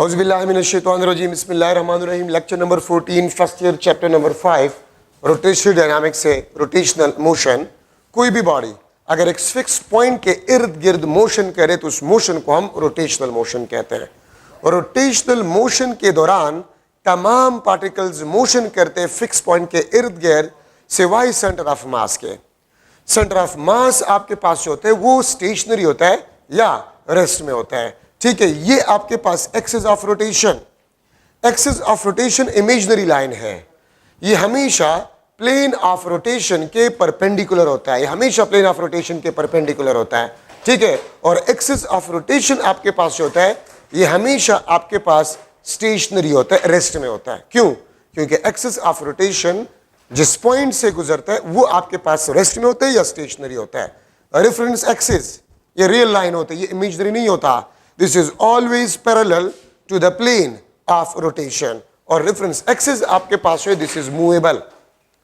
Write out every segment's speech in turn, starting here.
औज़ुबिल्लाहिमिनश्शैतानिर्रजीम बिस्मिल्लाहिर्रहमानिर्रहीम। Lecture number 14, first year, chapter number 5, rotational dynamics से rotational motion. कोई भी बॉडी अगर एक फिक्स पॉइंट के इर्द गिर्द मोशन करे तो उस मोशन को हम रोटेशनल मोशन कहते हैं। और रोटेशनल मोशन के दौरान तमाम पार्टिकल्स मोशन करते हैं फिक्स पॉइंट के इर्द गिर्द सिवाय सेंटर ऑफ मास के। सेंटर ऑफ मास आपके पास जो होता है वो स्टेशनरी होता है या रेस्ट में होता है। ठीक है, ये आपके पास axis of rotation, axis of rotation imaginary line है। ये हमेशा प्लेन ऑफ रोटेशन के परपेंडिकुलर होता है, ये हमेशा प्लेन ऑफ रोटेशन के परपेंडिकुलर होता है। ठीक है, और एक्सिस ऑफ रोटेशन आपके पास जो होता है ये हमेशा आपके पास स्टेशनरी होता है, रेस्ट में होता है। क्यों? क्योंकि एक्सिस ऑफ रोटेशन जिस पॉइंट से गुजरता है वो आपके पास रेस्ट में होता है या स्टेशनरी होता है। रेफरेंस एक्सिस ये रियल लाइन होता है, ये इमेजिनरी नहीं होता। This is always parallel to the plane of rotation. और reference axis आपके पास है, this is movable.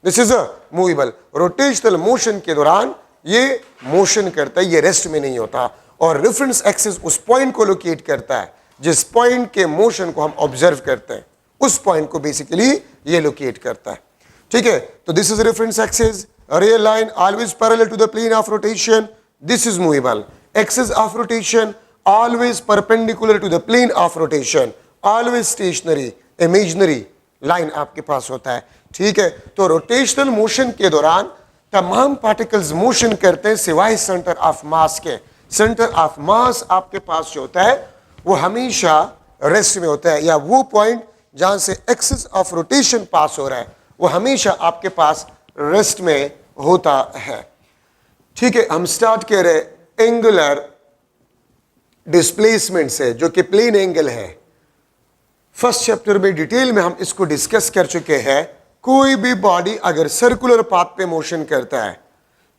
This is a movable. Rotational motion के दौरान ये motion करता है, ये rest में नहीं होता। और reference axis उस point को locate करता है जिस point के motion को हम observe करते हैं, उस point को basically ये locate करता है। ठीक है, तो this is reference axis, a real line always parallel to the plane of rotation. This is movable. Axis of rotation always perpendicular to the plane of rotation, always stationary, imaginary line आपके पास होता है। ठीक है, तो rotational motion के दौरान तमाम particles motion करते हैं सिवाय सेंटर ऑफ मास के। सेंटर ऑफ मास आपके पास जो होता है वो हमेशा रेस्ट में होता है, या वो पॉइंट जहां से एक्सिस ऑफ रोटेशन पास हो रहा है वो हमेशा आपके पास रेस्ट में होता है। ठीक है, हम स्टार्ट कर रहे एंगुलर डिस्प्लेसमेंट से, जो कि प्लेन एंगल है। फर्स्ट चैप्टर में डिटेल में हम इसको डिस्कस कर चुके हैं। कोई भी बॉडी अगर सर्कुलर पाथ पे मोशन करता है,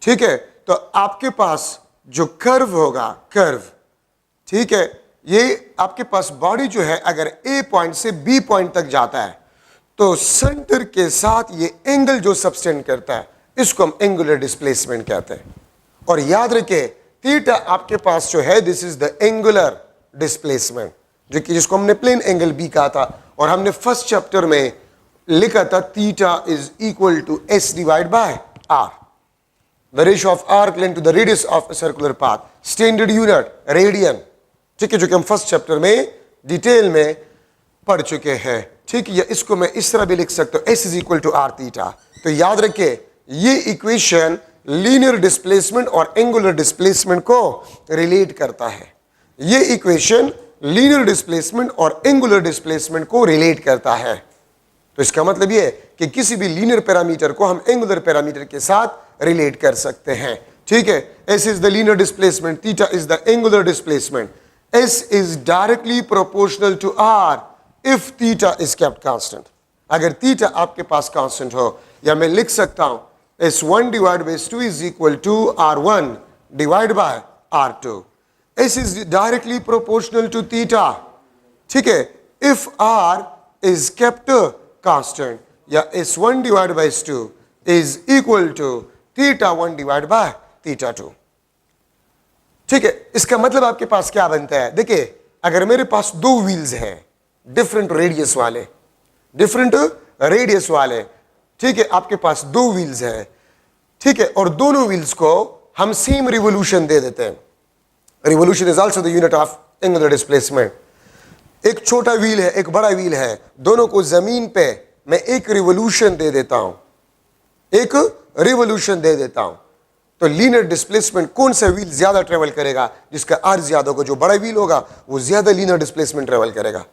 ठीक है, तो आपके पास जो कर्व होगा, कर्व, ठीक है, ये आपके पास बॉडी जो है अगर ए पॉइंट से बी पॉइंट तक जाता है तो सेंटर के साथ ये एंगल जो सबटेंड करता है इसको हम एंगुलर डिस्प्लेसमेंट कहते हैं। और याद रखें थीटा आपके पास जो है this is the angular displacement, जो कि जिसको हमने प्लेन एंगल बी कहा था। और हमने फर्स्ट चैप्टर में लिखा था theta is equal to S divide by R, the ratio of arc length to the radius of a circular path, standard unit radian. ठीक है, जो कि हम फर्स्ट चैप्टर में डिटेल में पढ़ चुके हैं। ठीक है, इसको मैं इस तरह भी लिख सकता हूं, S is equal to R theta. तो याद रखें ये इक्वेशन लीनियर डिस्प्लेसमेंट और एंगुलर डिस्प्लेसमेंट को रिलेट करता है। ये इक्वेशन लीनियर डिस्प्लेसमेंट और एंगुलर डिस्प्लेसमेंट को रिलेट करता है। तो इसका मतलब ये है कि किसी भी लीनियर पैरामीटर को हम एंगुलर पैरामीटर के साथ रिलेट कर सकते हैं। ठीक है, S is the linear displacement, theta is the angular displacement. S is directly proportional to R if theta is kept constant. अगर थीटा आपके पास कांस्टेंट हो, या मैं लिख सकता हूं S1 divided by S2 is equal to R1 divided by R2. S is directly proportional to theta. ठीक है, if R is kept constant, या S1 divided by S2 is equal to theta 1 divided by theta 2. ठीक है, इसका मतलब आपके पास क्या बनता है? देखिए, अगर मेरे पास दो व्हील्स हैं डिफरेंट रेडियस वाले, ठीक है, आपके पास दो व्हील्स हैं, ठीक है, और दोनों व्हील्स को हम सेम रिवोल्यूशन दे देते हैं। Revolution is also the unit of angular displacement. एक छोटा व्हील है, एक बड़ा व्हील है, दोनों को जमीन पे मैं एक रिवोल्यूशन दे देता हूं, तो लीनियर डिस्प्लेसमेंट कौन सा व्हील ज्यादा ट्रेवल करेगा? जिसका आर ज्यादा होगा, जो बड़ा व्हील होगा वो ज्यादा लीनियर डिस्प्लेसमेंट ट्रेवल करेगा,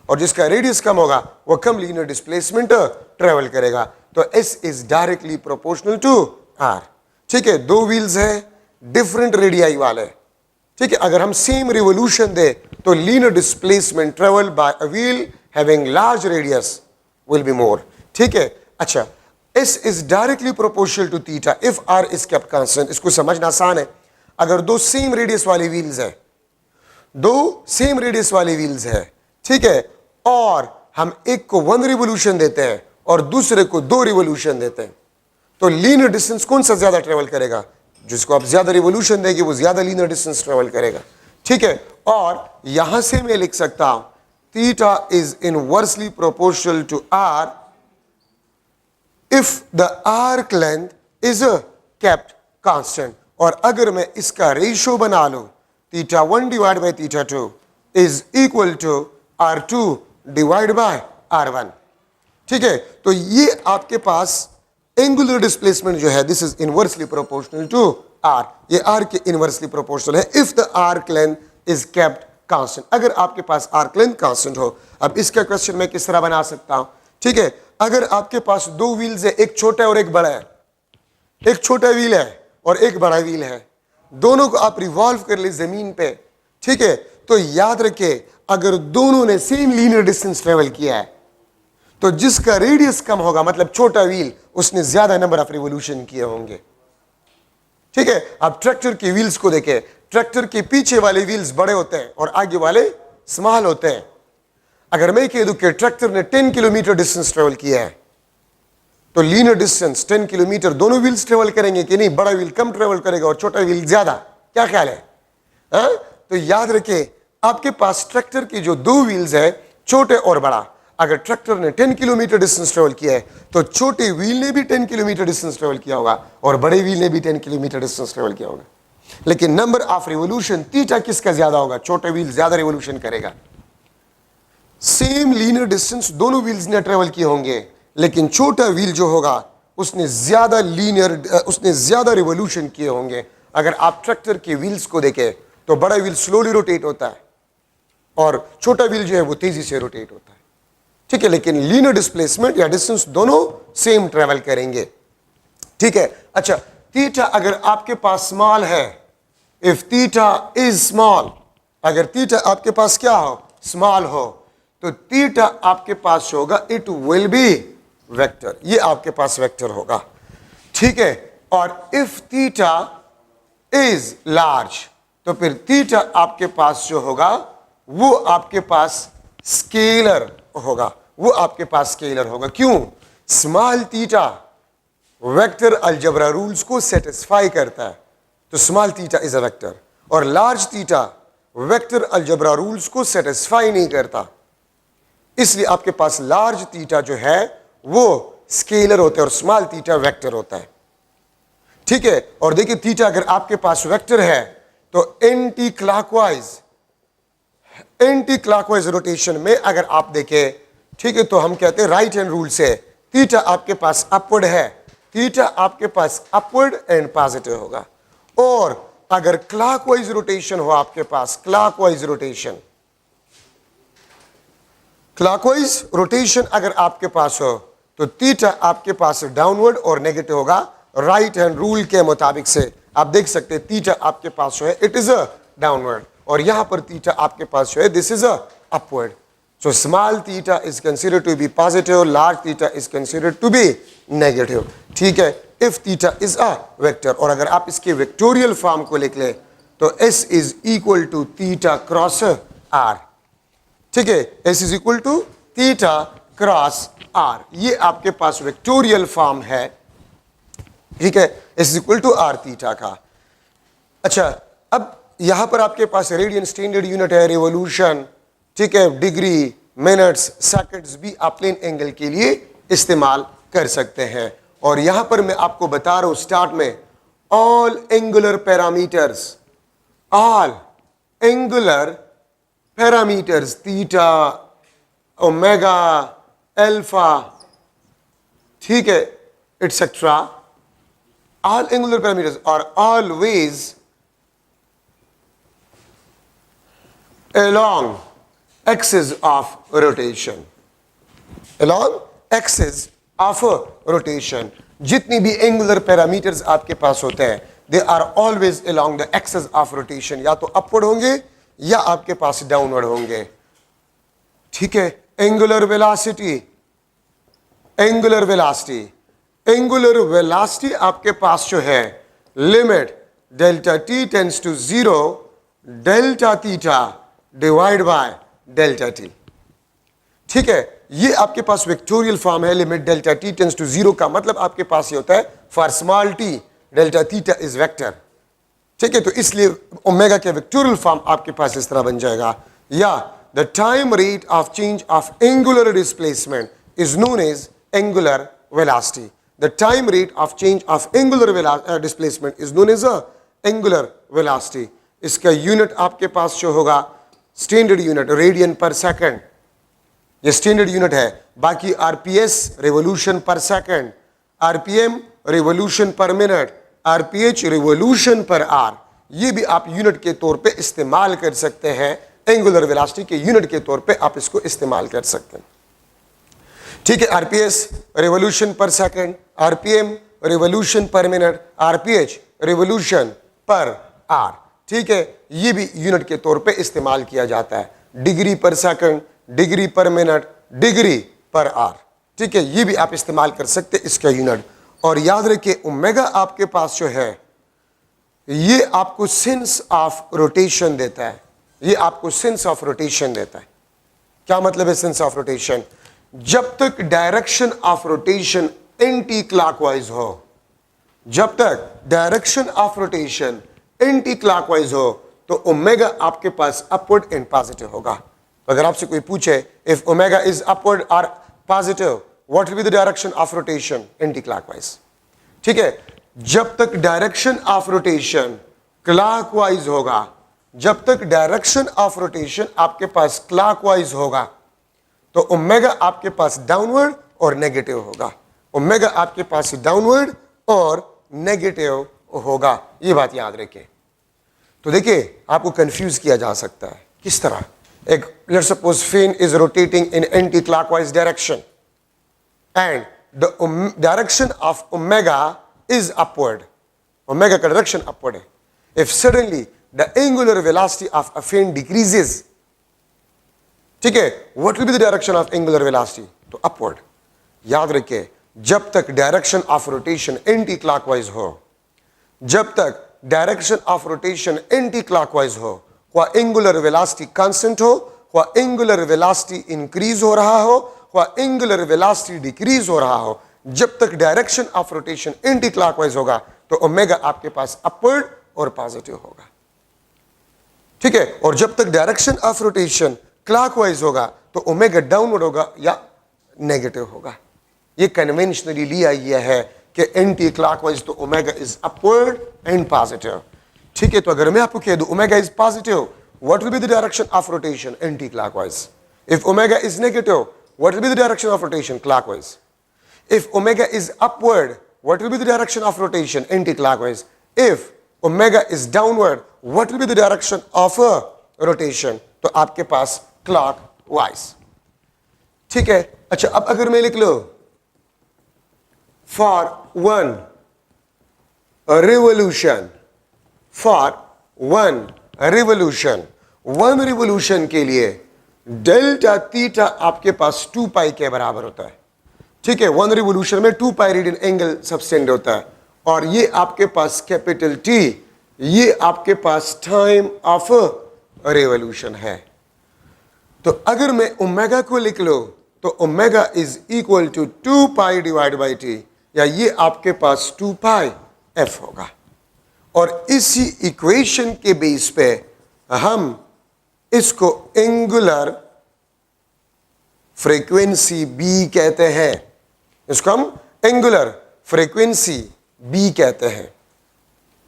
और जिसका रेडियस कम होगा वो कम लीनियर डिस्प्लेसमेंट ट्रेवल करेगा। तो S is directly proportional to R। ठीक है, दो व्हील्स हैं डिफरेंट रेडियाई वाले, ठीक है, अगर हम सेम रिवोल्यूशन दे तो linear displacement travel by a wheel having large radius will be more. ठीक है, अच्छा, S is directly proportional to theta if R is kept constant. इसको समझना आसान है। अगर दो सेम रेडियस वाले व्हील्स हैं, ठीक है, और हम एक को 1 रिवोल्यूशन देते हैं और दूसरे को 2 रिवोल्यूशन देते हैं, तो लीनियर डिस्टेंस कौन सा ज्यादा ट्रेवल करेगा? जिसको आप ज्यादा रिवोल्यूशन देंगे वो ज्यादा लीनियर डिस्टेंस ट्रेवल करेगा। ठीक है, और यहां से मैं लिख सकता हूं theta is inversely proportional to r if the arc length is kept constant. और अगर मैं इसका रेशियो बना लूं, θ1 divide by θ2 is equal to r2 divide by r1. ठीक है, तो ये आपके पास एंगुलर डिस्प्लेसमेंट जो है, this is inversely proportional to r. ये r के इनवर्सली प्रोपोर्शनल है if the arc length is kept constant. अगर आपके पास आर्क लेंथ कांस्टेंट हो. अब इसका क्वेश्चन मैं किस तरह बना सकता हूं? ठीक है, अगर आपके पास दो व्हील्स है, एक छोटा है और एक बड़ा है, एक छोटा व्हील है और एक बड़ा व्हील है, दोनों को आप रिवॉल्व कर ले जमीन पे. ठीक है, तो याद रखे अगर दोनों ने सेम लीनियर डिस्टेंस ट्रेवल किया है तो जिसका रेडियस कम होगा, मतलब छोटा व्हील, उसने ज्यादा नंबर ऑफ रिवोल्यूशन किए होंगे. ठीक है, आप ट्रैक्टर के व्हील्स को देखें, ट्रैक्टर के पीछे वाले व्हील्स बड़े होते हैं और आगे वाले स्मॉल होते हैं. अगर मैं कह दूं कि ट्रैक्टर ने 10 किलोमीटर डिस्टेंस ट्रेवल किया है तो लीनियर डिस्टेंस 10 किलोमीटर दोनों व्हील्स ट्रेवल करेंगे कि नहीं? बड़ा व्हील कम ट्रेवल करेगा और छोटा व्हील ज्यादा. क्या ख्याल है? तो याद रखें आपके पास ट्रैक्टर की जो दो व्हील्स है, छोटे और बड़ा, अगर ट्रैक्टर ने 10 किलोमीटर डिस्टेंस ट्रेवल किया है तो छोटे व्हील ने भी 10 किलोमीटर डिस्टेंस ट्रेवल किया होगा और बड़े व्हील ने भी 10 किलोमीटर डिस्टेंस ट्रेवल किया होगा. लेकिन नंबर ऑफ रिवोल्यूशन थीटा किसका ज्यादा होगा? छोटे व्हील ज्यादा रिवोल्यूशन करेगा. सेम लीनियर डिस्टेंस दोनों व्हील्स ने ट्रेवल किए होंगे, लेकिन छोटा व्हील जो होगा उसने ज्यादा रिवोल्यूशन किए होंगे. अगर आप ट्रैक्टर के व्हील्स को देखें तो बड़ा व्हील स्लोली रोटेट होता है और छोटा व्हील जो है वो तेजी से रोटेट होता है. ठीक है, लेकिन लीनियर डिस्प्लेसमेंट या डिस्टेंस दोनों सेम ट्रेवल करेंगे. ठीक है, अच्छा, थीटा अगर आपके पास स्मॉल है, इफ थीटा इज स्मॉल, अगर थीटा आपके पास क्या हो? स्मॉल हो, तो थीटा आपके पास होगा इट विल बी वेक्टर. ये आपके पास वेक्टर होगा. ठीक है, और इफ थीटा इज लार्ज तो फिर थीटा आपके पास जो होगा वो आपके पास स्केलर होगा. वो आपके पास स्केलर होगा. क्यों? Small theta vector algebra rules को सेटिस्फाई करता है, तो small theta is a vector. और large theta vector algebra rules को सेटिस्फाई नहीं करता, इसलिए आपके पास लार्ज थीटा जो है वो स्केलर होता है और स्मॉल थीटा वेक्टर होता है. ठीक है, और देखिए थीटा अगर आपके पास वेक्टर है तो एंटी क्लॉकवाइज रोटेशन में अगर आप देखें, ठीक है, तो हम कहते हैं राइट हैंड रूल से थीटा आपके पास अपवर्ड है, थीटा आपके पास अपवर्ड एंड पॉजिटिव होगा. और अगर क्लॉकवाइज रोटेशन हो आपके पास, क्लॉकवाइज रोटेशन अगर आपके पास हो तो थीटा आपके पास डाउनवर्ड और नेगेटिव होगा. राइट हैंड रूल के मुताबिक से आप देख सकते हैं थीटा आपके पास जो है इट इज अ डाउनवर्ड और यहां पर थीटा आपके पास जो है this is a upward. So small theta is considered to be positive, large theta is considered to be negative. ठीक है, if theta is a vector. और अगर आप इसके वेक्टोरियल फॉर्म को लिख ले तो S is equal to theta cross R. ठीक है, S is equal to theta cross R. ये आपके पास वेक्टोरियल फॉर्म है. ठीक है, S is equal to R theta का. अच्छा, अब यहां पर आपके पास रेडियन स्टैंडर्ड यूनिट है, रिवोल्यूशन, ठीक है, डिग्री, मिनट्स, सेकंड्स भी आप प्लेन एंगल के लिए इस्तेमाल कर सकते हैं. और यहां पर मैं आपको बता रहा हूं स्टार्ट में all angular parameters theta, omega, alpha, ठीक है, etcetera, all angular parameters are always along axis of rotation. Along axis of rotation. जितनी भी एंगुलर पैरामीटर्स आपके पास होते हैं they are always along the axis of rotation. या तो अपवर्ड होंगे या आपके पास डाउनवर्ड होंगे. ठीक है, एंगुलर वेलोसिटी आपके पास जो है limit delta T tends to 0 delta theta divide by delta T. ठीक है, ये आपके पास वेक्टोरियल फॉर्म है. Limit delta T tends to 0 का मतलब आपके पास ये होता है for small T delta theta is vector. ठीक है, तो इसलिए ओमेगा के वेक्टोरियल फॉर्म आपके पास इस तरह बन जाएगा. या the time rate of change of angular displacement is known as angular velocity. The time rate of change of angular displacement is known as angular velocity. इसका यूनिट आपके पास जो होगा standard unit radian per second, ये standard unit है. बाकी RPS revolution per second, RPM revolution per minute, RPH revolution per hour, ये भी आप यूनिट के तौर पे इस्तेमाल कर सकते हैं. एंगुलर वेलोसिटी के यूनिट के तौर पे आप इसको इस्तेमाल कर सकते हैं. ठीक है, RPS revolution per second, RPM revolution per minute, RPH revolution per hour. ठीक है, ये भी यूनिट के तौर पे इस्तेमाल किया जाता है. डिग्री पर सेकंड, डिग्री पर मिनट, डिग्री पर आर. ठीक है, ये भी आप इस्तेमाल कर सकते इसका यूनिट. और याद रखिए ओमेगा आपके पास जो है ये आपको सेंस ऑफ रोटेशन देता है. ये आपको सेंस ऑफ रोटेशन देता है. क्या मतलब है सेंस ऑफ रोटेशन? जब तक direction of rotation anti clockwise हो, जब तक direction of rotation anti clockwise हो, तो ओमेगा आपके पास अपवर्ड एंड पॉजिटिव होगा. तो अगर आपसे कोई पूछे इफ ओमेगा इज अपवर्ड और positive, what will be the direction of rotation? Anti clockwise. ठीक है, जब तक डायरेक्शन ऑफ रोटेशन क्लॉकवाइज होगा, जब तक डायरेक्शन ऑफ रोटेशन आपके पास क्लॉकवाइज होगा, तो ओमेगा आपके पास डाउनवर्ड और नेगेटिव होगा. ओमेगा आपके पास डाउनवर्ड और नेगेटिव होगा. ये बात याद रखें. तो देखिए आपको कंफ्यूज किया जा सकता है किस तरह. एक let's suppose fan is rotating in anti clockwise direction and the direction of omega is upward. Omega का direction upward है. If suddenly the angular velocity of a fan decreases, ठीक है, what will be the direction of angular velocity? तो upward. याद रखिए जब तक direction of rotation anti clockwise हो, जब तक direction of rotation anti clockwise हो, वह एंगुलर वेलोसिटी कांस्टेंट हो, वह एंगुलर वेलोसिटी इंक्रीज हो रहा हो, वह एंगुलर वेलोसिटी डिक्रीज हो रहा हो, जब तक direction of rotation anti clockwise होगा तो ओमेगा आपके पास अपवर्ड और पॉजिटिव होगा. ठीक है, और जब तक डायरेक्शन ऑफ रोटेशन क्लॉकवाइज होगा तो ओमेगा डाउनवर्ड होगा या नेगेटिव होगा. ये कन्वेंशनली लिया गया है कि एंटी क्लॉकवाइज तो omega is upward and positive. ठीक है, तो अगर मैं आपको कह दूं omega is positive, what will be the direction of rotation? Anti clockwise. If omega is negative, what will be the direction of rotation? Clockwise. If omega is upward, what will be the direction of rotation? Anti-clockwise. If omega is downward, what will be the direction of rotation? तो आपके पास clockwise. ठीक है. अच्छा, अब अगर मैं लिख लो for one revolution, for one revolution के लिए डेल्टा थीटा आपके पास 2 पाई के बराबर होता है. ठीक है, वन रिवोल्यूशन में 2 पाई रेडियन एंगल सबसेंड होता है. और ये आपके पास कैपिटल टी, ये आपके पास टाइम ऑफ रिवोल्यूशन है. तो अगर मैं ओमेगा को लिख लो तो omega is equal to 2 pi divide by T, या ये आपके पास 2 पाई एफ होगा. और इसी इक्वेशन के बेस पे हम इसको एंगुलर फ्रीक्वेंसी बी कहते हैं. इसको हम एंगुलर फ्रीक्वेंसी बी कहते हैं.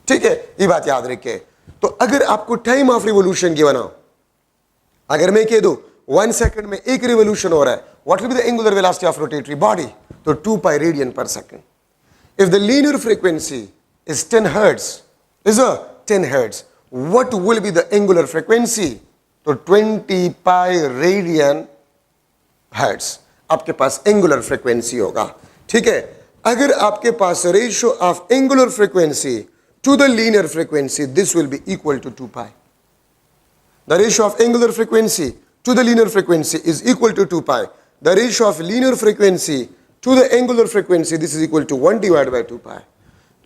ठीक है, ये बात याद रखिए. तो अगर आपको टाइम ऑफ रिवोल्यूशन गिवन हो, अगर मैं कह दूं 1 सेकंड में 1 रिवोल्यूशन हो रहा है, what will be the angular velocity of rotatory body? तो 2 pi radian per second. If the linear frequency is 10 hertz, is 10 hertz, what will be the angular frequency? तो 20 पाई रेडियन हर्ट्ज आपके पास angular frequency होगा. ठीक है, अगर आपके पास ratio of angular frequency to the linear frequency, this will be equal to 2 pi. The ratio of angular frequency to the linear frequency is equal to 2 pi. The ratio of linear frequency to the angular frequency, this is equal to 1 divide by 2 pi.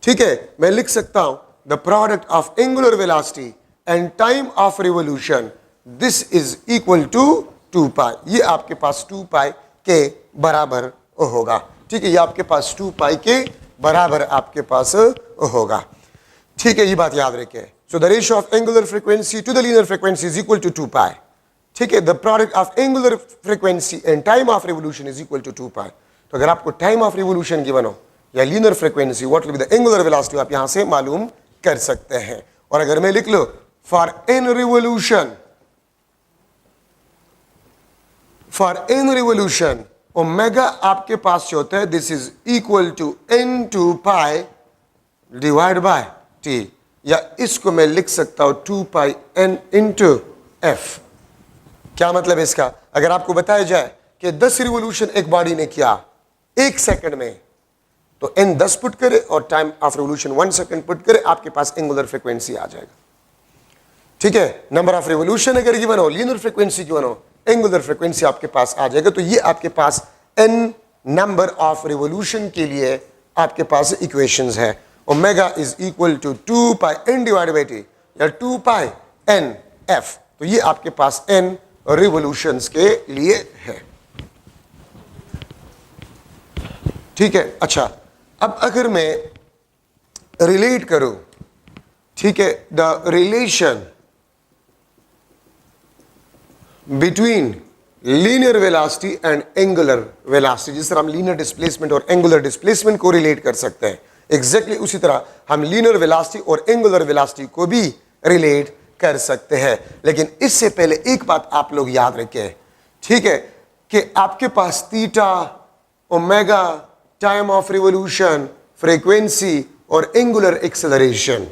ठीक है, मैं लिख सकता हूं the product of angular velocity and time of revolution, this is equal to 2 पाई. ये आपके पास 2 पाई के बराबर होगा. ठीक है, ये आपके पास 2 पाई के बराबर आपके पास होगा. ठीक है, ये बात याद रखिए. So the ratio of angular frequency to the linear frequency is equal to 2 pi. ठीक है, the product of angular frequency and time of revolution is equal to 2 pi. तो अगर आपको टाइम ऑफ रिवोल्यूशन गिवन हो या linear frequency, what will be the angular velocity, आप यहां से मालूम कर सकते हैं। और अगर मैं लिख लो फॉर एन रिवोल्यूशन ओमेगा आपके पास जो होता है this is equal to n two pi divide by t, या इसको मैं लिख सकता हूं 2 पाई n इंटू f। क्या मतलब है इसका? अगर आपको बताया जाए कि 10 रिवोल्यूशन एक बॉडी ने किया 1 सेकंड में, तो n 10 पुट करे और time of revolution 1 second put करे, आपके पास एंगुलर फ्रीक्वेंसी आ जाएगा। ठीक है, नंबर ऑफ रिवोल्यूशन अगर गिवन हो, लीनियर फ्रीक्वेंसी गिवन हो, एंगुलर फ्रीक्वेंसी आपके पास आ जाएगा। तो ये आपके पास n नंबर ऑफ रिवोल्यूशन के लिए आपके पास इक्वेशंस है। Omega is equal to 2 pi n divide by t या 2 पाई n f। तो ये आपके पास n रिवोल्यूशंस के लिए है। ठीक है, अच्छा अब अगर मैं रिलेट करूं, ठीक है, the relation between linear velocity and angular velocity, जिस तरह हम लीनियर डिस्प्लेसमेंट और एंगुलर डिस्प्लेसमेंट को रिलेट कर सकते हैं, एग्जैक्टली उसी तरह हम लीनियर वेलोसिटी और एंगुलर वेलोसिटी को भी रिलेट कर सकते हैं। लेकिन इससे पहले एक बात आप लोग याद रखें, ठीक है, कि आपके पास theta, omega, time of revolution, frequency और angular acceleration,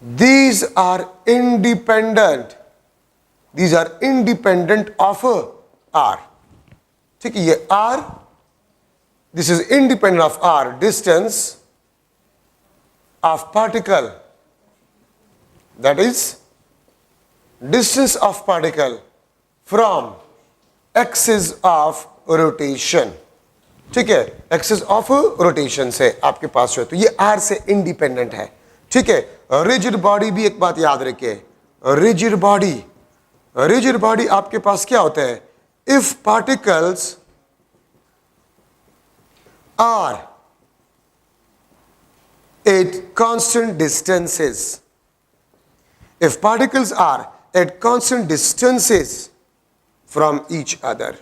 these are independent, these are independent of r। ठीक है, ये r, this is independent of r, distance of particle, that is distance of particle from axis of rotation। ठीक है, axis of rotation से आपके पास जो है, तो ये r से इंडिपेंडेंट है। ठीक है, रिजिड बॉडी भी एक बात याद रखिए, रिजिड बॉडी आपके पास क्या होता है? If particles are at constant distances, if particles are at constant distances from each other,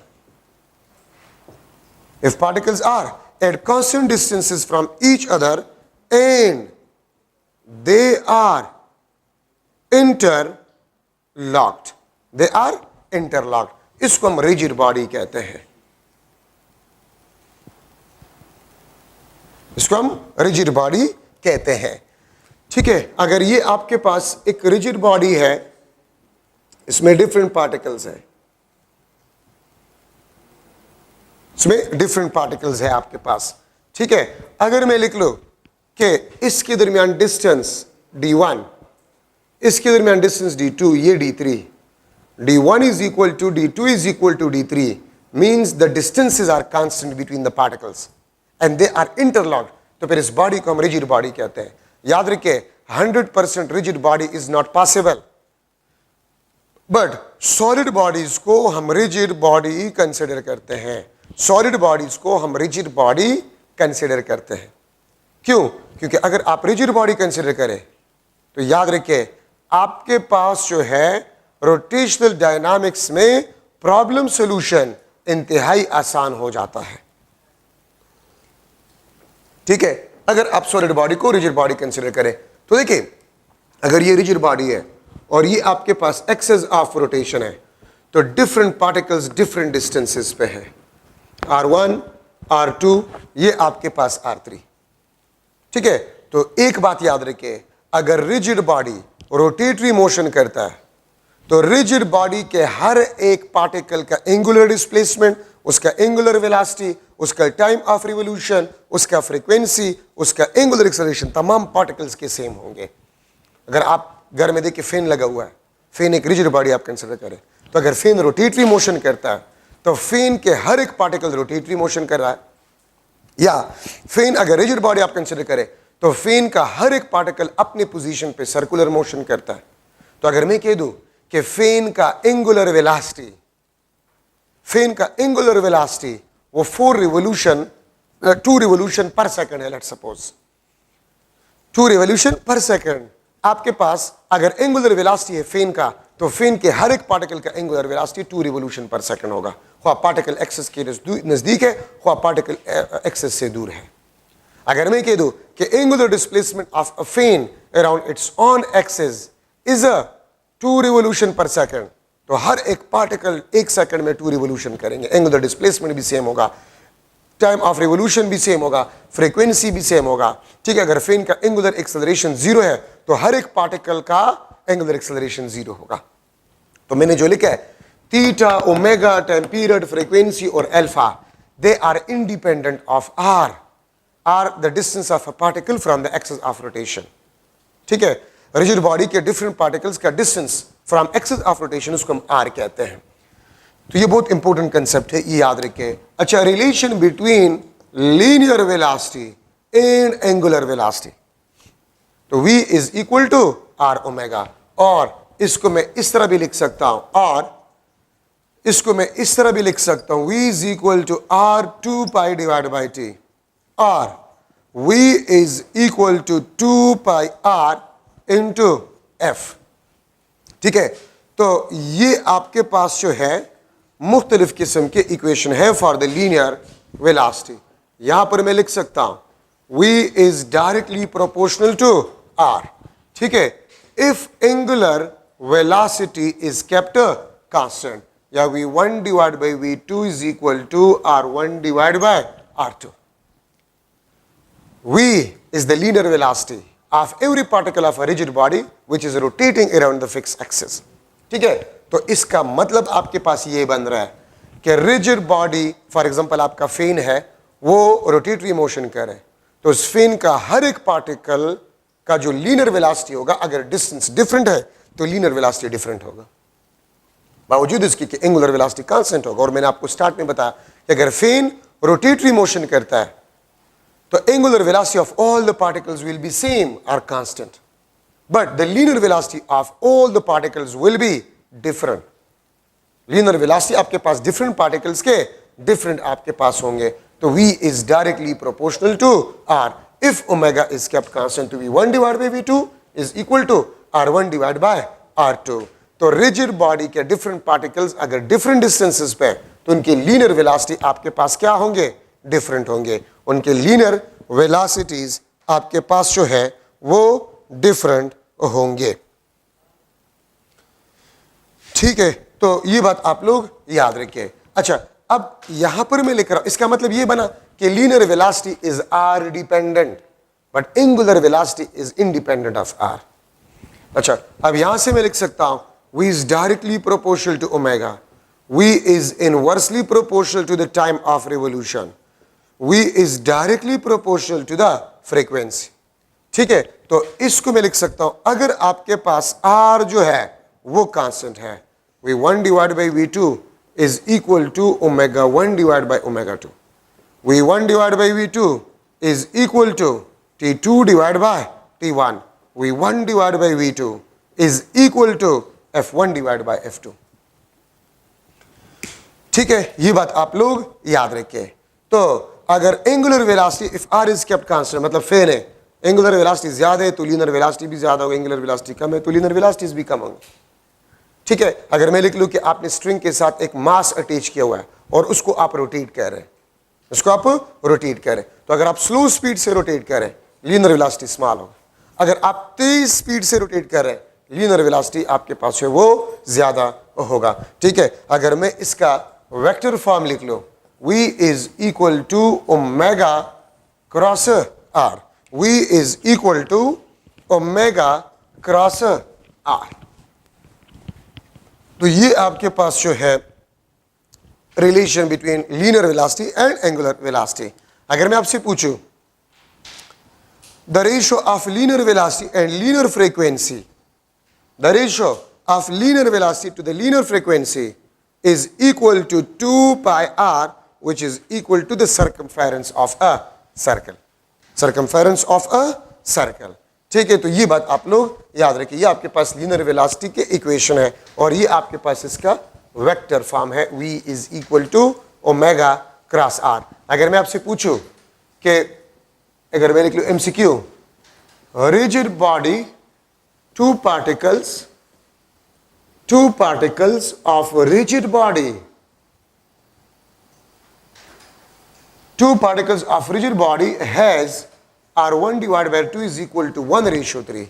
if particles are at constant distances from each other and they are interlocked, इसको हम रिजिड बॉडी कहते हैं, इसको हम रिजिड बॉडी कहते हैं। ठीक है, अगर ये आपके पास एक रिजिड बॉडी है, इसमें डिफरेंट पार्टिकल्स है, इसमें डिफरेंट पार्टिकल्स है आपके पास। ठीक है, अगर मैं लिख लूं कि इसके दरमियान डिस्टेंस d1, इसके दरमियान डिस्टेंस d2, ये d3, d1 is equal to d2 is equal to d3, means the distances are constant between the particles and they are interlocked. तो फिर इस बॉडी को हम रिजिड बॉडी कहते हैं। याद रखिए, 100% rigid body is not possible, but solid bodies को हम रिजिड बॉडी कंसिडर करते हैं, सॉलिड बॉडीज को हम रिजिड बॉडी कंसिडर करते हैं। क्यों? क्योंकि अगर आप रिजिड बॉडी कंसिडर करें तो याद रखिए आपके पास जो है रोटेशनल डायनामिक्स में प्रॉब्लम सॉल्यूशन इंतहाई आसान हो जाता है। ठीक है, अगर आप सॉलिड बॉडी को रिजिड बॉडी कंसिडर करें तो देखिए, अगर ये रिजिड बॉडी है और ये आपके पास एक्सेस ऑफ रोटेशन है, तो डिफरेंट पार्टिकल्स डिफरेंट डिस्टेंसेस पे है, r1, r2, ये आपके पास r3। ठीक है, तो एक बात याद रखिए, अगर रिजिड बॉडी रोटेटरी मोशन करता है तो रिजिड बॉडी के हर एक पार्टिकल का एंगुलर डिस्प्लेसमेंट, उसका एंगुलर वेलोसिटी, उसका टाइम ऑफ रिवोल्यूशन, उसका फ्रीक्वेंसी, उसका एंगुलर एक्सेलरेशन, तमाम पार्टिकल्स के सेम होंगे। अगर आप घर में देखिए फैन लगा हुआ है, फैन एक रिजिड बॉडी आप कंसिडर करें, तो अगर फैन रोटेटरी मोशन करता है तो फैन के हर एक पार्टिकल रोटेटरी मोशन कर रहा है, या फैन अगर रिजिड बॉडी आप कंसिडर करें तो फैन का हर एक पार्टिकल अपने पोजीशन पे सर्कुलर मोशन करता है। तो अगर मैं कह दूं कि फैन का एंगुलर वेलोसिटी, फैन का एंगुलर वेलोसिटी वो 2 रिवोल्यूशन पर सेकंड है, let's suppose 2 revolution per second, आपके पास अगर एंगुलर वेलोसिटी है फैन का तो फेन के हर एक पार्टिकल का angular velocity 2 revolution per second होगा, ख्वाह पार्टिकल एक्सिस के नजदीक है ख्वाह पार्टिकल एक्सिस से दूर है। अगर मैं कह दूं कि angular displacement of a fan around its on axis is a 2 revolution per second, तो हर एक पार्टिकल 1 सेकंड में 2 रिवोल्यूशन करेंगे। एंगुलर डिस्प्लेसमेंट भी सेम होगा, टाइम ऑफ रिवोल्यूशन भी सेम होगा, फ्रीक्वेंसी भी सेम होगा। ठीक है, अगर फेन का एंगुलर एक्सेलरेशन 0 है तो हर एक पार्टिकल का एंगुलर एक्सेलरेशन 0 होगा। तो मैंने जो लिखा है theta, omega, time period, frequency और alpha, they are independent of r the distance of a particle from the axis of rotation. ठीक है, रिजिड बॉडी के डिफरेंट पार्टिकल्स का distance from axis of rotation उसको हम आर कहते हैं। तो ये बहुत इंपॉर्टेंट कंसेप्ट है, ये याद रखें। अच्छा, relation between linear velocity and angular velocity, तो v is equal to r omega, और इसको मैं इस तरह भी लिख सकता हूं, और इसको मैं इस तरह भी लिख सकता हूं, v is equal to r 2 pi divide by t, और v is equal to 2 pi r into f. ठीक है, तो ये आपके पास जो है मुख्तलिफ किस्म के इक्वेशन है फॉर द लीनियर वेलोसिटी। यहां पर मैं लिख सकता हूं v is directly proportional to r। ठीक है, if angular velocity is kept constant, या v1 divide by v2 is equal to r1 divide by r2। v is the linear velocity of every particle of a rigid body which is rotating around the fixed axis। ठीक है, तो इसका मतलब आपके पास ये बन रहा है कि रिजिड बॉडी, फॉर एग्जांपल आपका फेन है, वो रोटेटरी मोशन करे, तो उस फेन का हर एक पार्टिकल का जो लीनियर वेलोसिटी होगा, अगर डिस्टेंस डिफरेंट है तो लीनियर वेलोसिटी डिफरेंट होगा, बावजूद इसके कि एंगुलर वेलोसिटी कांस्टेंट होगा। और मैंने आपको स्टार्ट में बताया कि अगर फेन रोटेटरी मोशन करता है तो angular velocity of all the particles will be same और constant, but the linear velocity of all the particles will be different. Linear velocity आपके पास डिफरेंट पार्टिकल्स के डिफरेंट आपके पास होंगे, तो v is directly proportional to r। If omega is kept constant, तो v1 divide by v2 is equal to r1 divide by r2। तो rigid body के डिफरेंट पार्टिकल्स अगर डिफरेंट डिस्टेंसेस पे, तो उनके लीनियर वेलोसिटी आपके पास क्या होंगे, डिफरेंट होंगे। उनके लीनियर वेलोसिटीज आपके पास जो है वो डिफरेंट होंगे। ठीक है, तो ये बात आप लोग याद रखिए। अच्छा, अब यहां पर मैं लिख रहा हूं, इसका मतलब ये बना कि linear velocity is r dependent but angular velocity is independent of r. अच्छा, अब यहां से मैं लिख सकता हूं v is directly proportional to omega, v is inversely proportional to the time of revolution, v is directly proportional to the frequency। ठीक है, तो इसको मैं लिख सकता हूं, अगर आपके पास r जो है वो कांस्टेंट है, v1 divide by v2 is equal to omega 1 divide by omega 2, v1 divide by v2 is equal to t2 divide by t1, v1 divide by v2 is equal to f1 divide by f2। ठीक है, ये बात आप लोग याद रखें। तो अगर angular velocity if r is kept constant, मतलब फेन है, एंगुलर वेलोसिटी ज्यादा है तो लीनियर वेलोसिटी भी ज्यादा होगी, एंगुलर वेलोसिटी कम है तो लीनियर वेलोसिटीज भी कम होंगी। ठीक है, अगर मैं लिख लूं कि आपने स्ट्रिंग के साथ एक मास अटैच किया हुआ है और उसको आप रोटेट कर रहे हैं, उसको आप रोटेट करें, तो अगर आप स्लो स्पीड से रोटेट करें लीनियर वेलोसिटी स्मॉल होगा, अगर आप तेज स्पीड से रोटेट कर रहे हैं लीनियर वेलोसिटी आपके पास है वो ज्यादा होगा। ठीक है, अगर मैं इसका वेक्टर फॉर्म लिख लूं, v is equal to omega cross r, v is equal to omega cross r, तो ये आपके पास जो है relation between linear velocity and angular velocity. अगर मैं आपसे पूछूं the ratio of linear velocity and linear frequency, the ratio of linear velocity to the linear frequency is equal to 2 pi r, which is equal to the circumference of a circle, circumference of a circle। ठीक है, तो ये बात आप लोग याद रखिए, ये आपके पास लीनियर वेलोसिटी के इक्वेशन है और ये आपके पास इसका वेक्टर फॉर्म है, v is equal to omega cross r। अगर मैं आपसे पूछूं कि अगर मैं लिख लूं MCQ, rigid body, two two particles of a rigid body, two particles of rigid body has R1 divided by 2 is equal to 1 ratio 3.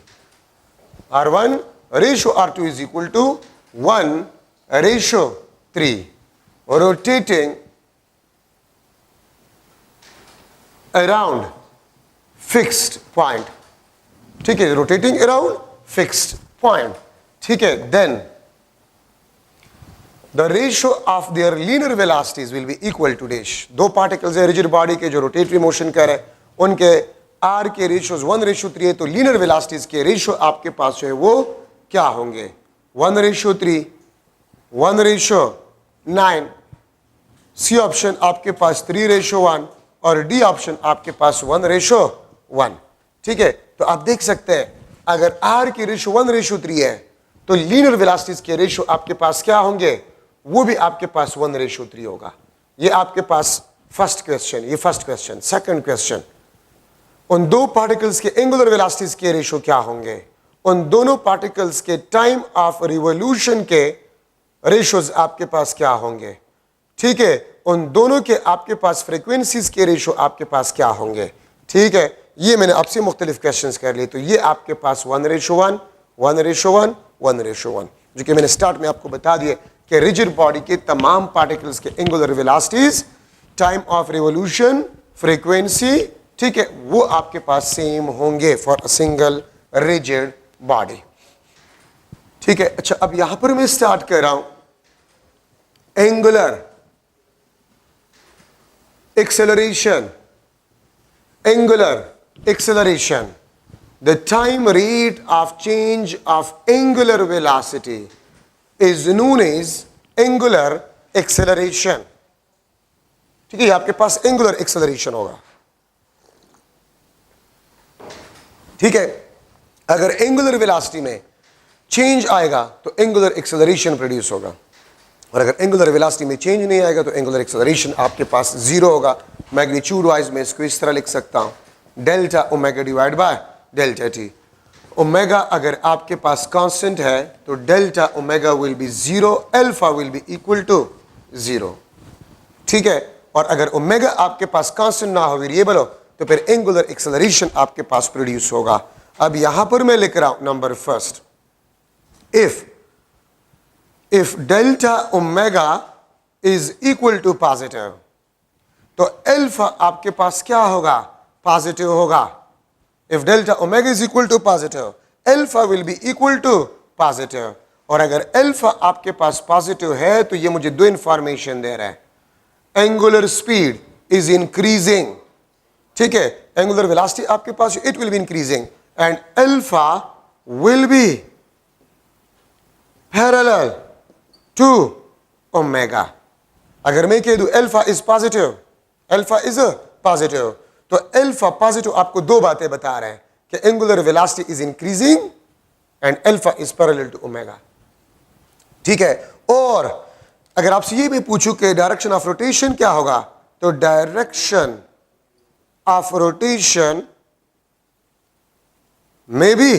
R1 ratio R2 is equal to 1 ratio 3. Rotating around fixed point. ठीक है, rotating around fixed point. ठीक है, then the ratio of their linear velocities will be equal to dash. दो particles है rigid body के जो rotatory motion कर रहे हैं, उनके R के ratios 1 ratio 3 है, तो linear velocities के ratio आपके पास जो है वो क्या होंगे? 1 ratio 3, 1 ratio 9, C ऑप्शन आपके पास 3 ratio 1 और D ऑप्शन आपके पास 1 ratio 1. ठीक है, तो आप देख सकते हैं अगर R की रेशियो 1 रेशियो 3 है तो लीनियर वेलोसिटीज के रेशियो आपके पास क्या होंगे? वो भी आपके पास 1 रेशियो 3 होगा. ये आपके पास फर्स्ट क्वेश्चन, ये फर्स्ट क्वेश्चन. सेकंड क्वेश्चन, उन दो पार्टिकल्स के एंगुलर वेलोसिटीज के रेशियो क्या होंगे? उन दोनों पार्टिकल्स के टाइम ऑफ रिवॉल्यूशन के रेशियोज आपके पास क्या होंगे? ठीक है, उन दोनों के आपके पास फ्रीक्वेंसीज के रेशियो आपके पास क्या होंगे? ठीक है, ये मैंने आपसे मुख्तलिफ क्वेश्चंस कर लिए. तो ये आपके पास 1 रेशो 1, 1 रेशो 1, 1 रेशो 1, जो कि मैंने स्टार्ट में आपको बता दिया कि रिजिड बॉडी के तमाम पार्टिकल्स के angular velocities, time of revolution, frequency, ठीक है, वो आपके पास सेम होंगे for a single rigid body. ठीक है, अच्छा अब यहां पर मैं स्टार्ट कर रहा हूं angular acceleration. Angular acceleration, the time rate of change of angular velocity is known as angular acceleration. ठीक है, आपके पास angular acceleration होगा. ठीक है, अगर angular velocity में change आएगा तो angular acceleration प्रोड्यूस होगा, और अगर एंगुलर वेलोसिटी में चेंज नहीं आएगा तो एंगुलर एक्सेलरेशन आपके पास जीरो होगा. मैग्नीट्यूड वाइज में इसको इस तरह लिख सकता हूं, delta omega divide by delta t. Omega अगर आपके पास कांस्टेंट है तो delta omega will be zero, alpha will be equal to zero. ठीक है, और अगर ओमेगा आपके पास कांस्टेंट ना हो, वेरिएबल हो, तो फिर एंगुलर एक्सेलरेशन आपके पास प्रोड्यूस होगा. अब यहां पर मैं लिख रहा हूं number first, if delta omega is equal to positive, तो अल्फा आपके पास क्या होगा? पॉजिटिव होगा. if delta omega is equal to positive, alpha will be equal to positive. और अगर अल्फा आपके पास पॉजिटिव है तो ये मुझे दो इंफॉर्मेशन दे रहा है. Angular speed is increasing. ठीक है, एंगुलर वेलोसिटी आपके पास it will be increasing and alpha will be parallel to omega. अगर मैं कह दूं alpha is positive, alpha is positive, तो अल्फा पॉजिटिव आपको दो बातें बता रहे हैं कि angular velocity is increasing and alpha is parallel to omega. ठीक है, और अगर आपसे ये भी पूछूं कि डायरेक्शन ऑफ रोटेशन क्या होगा, तो direction of rotation may be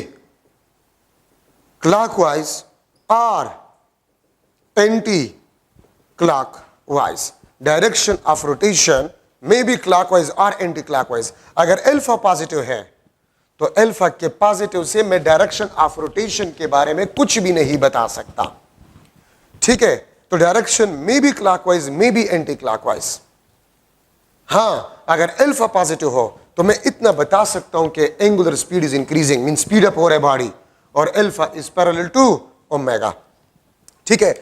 clockwise और anti-clockwise. Direction of rotation may be clockwise or anti-clockwise. अगर अल्फा पॉजिटिव है तो अल्फा के पॉजिटिव से मैं डायरेक्शन ऑफ रोटेशन के बारे में कुछ भी नहीं बता सकता. ठीक है, तो direction may be clockwise, may be anti clockwise. हाँ, अगर अल्फा पॉजिटिव हो तो मैं इतना बता सकता हूं कि angular speed is increasing, mean speed up हो रहा है बॉडी, और alpha is parallel to omega. ठीक है,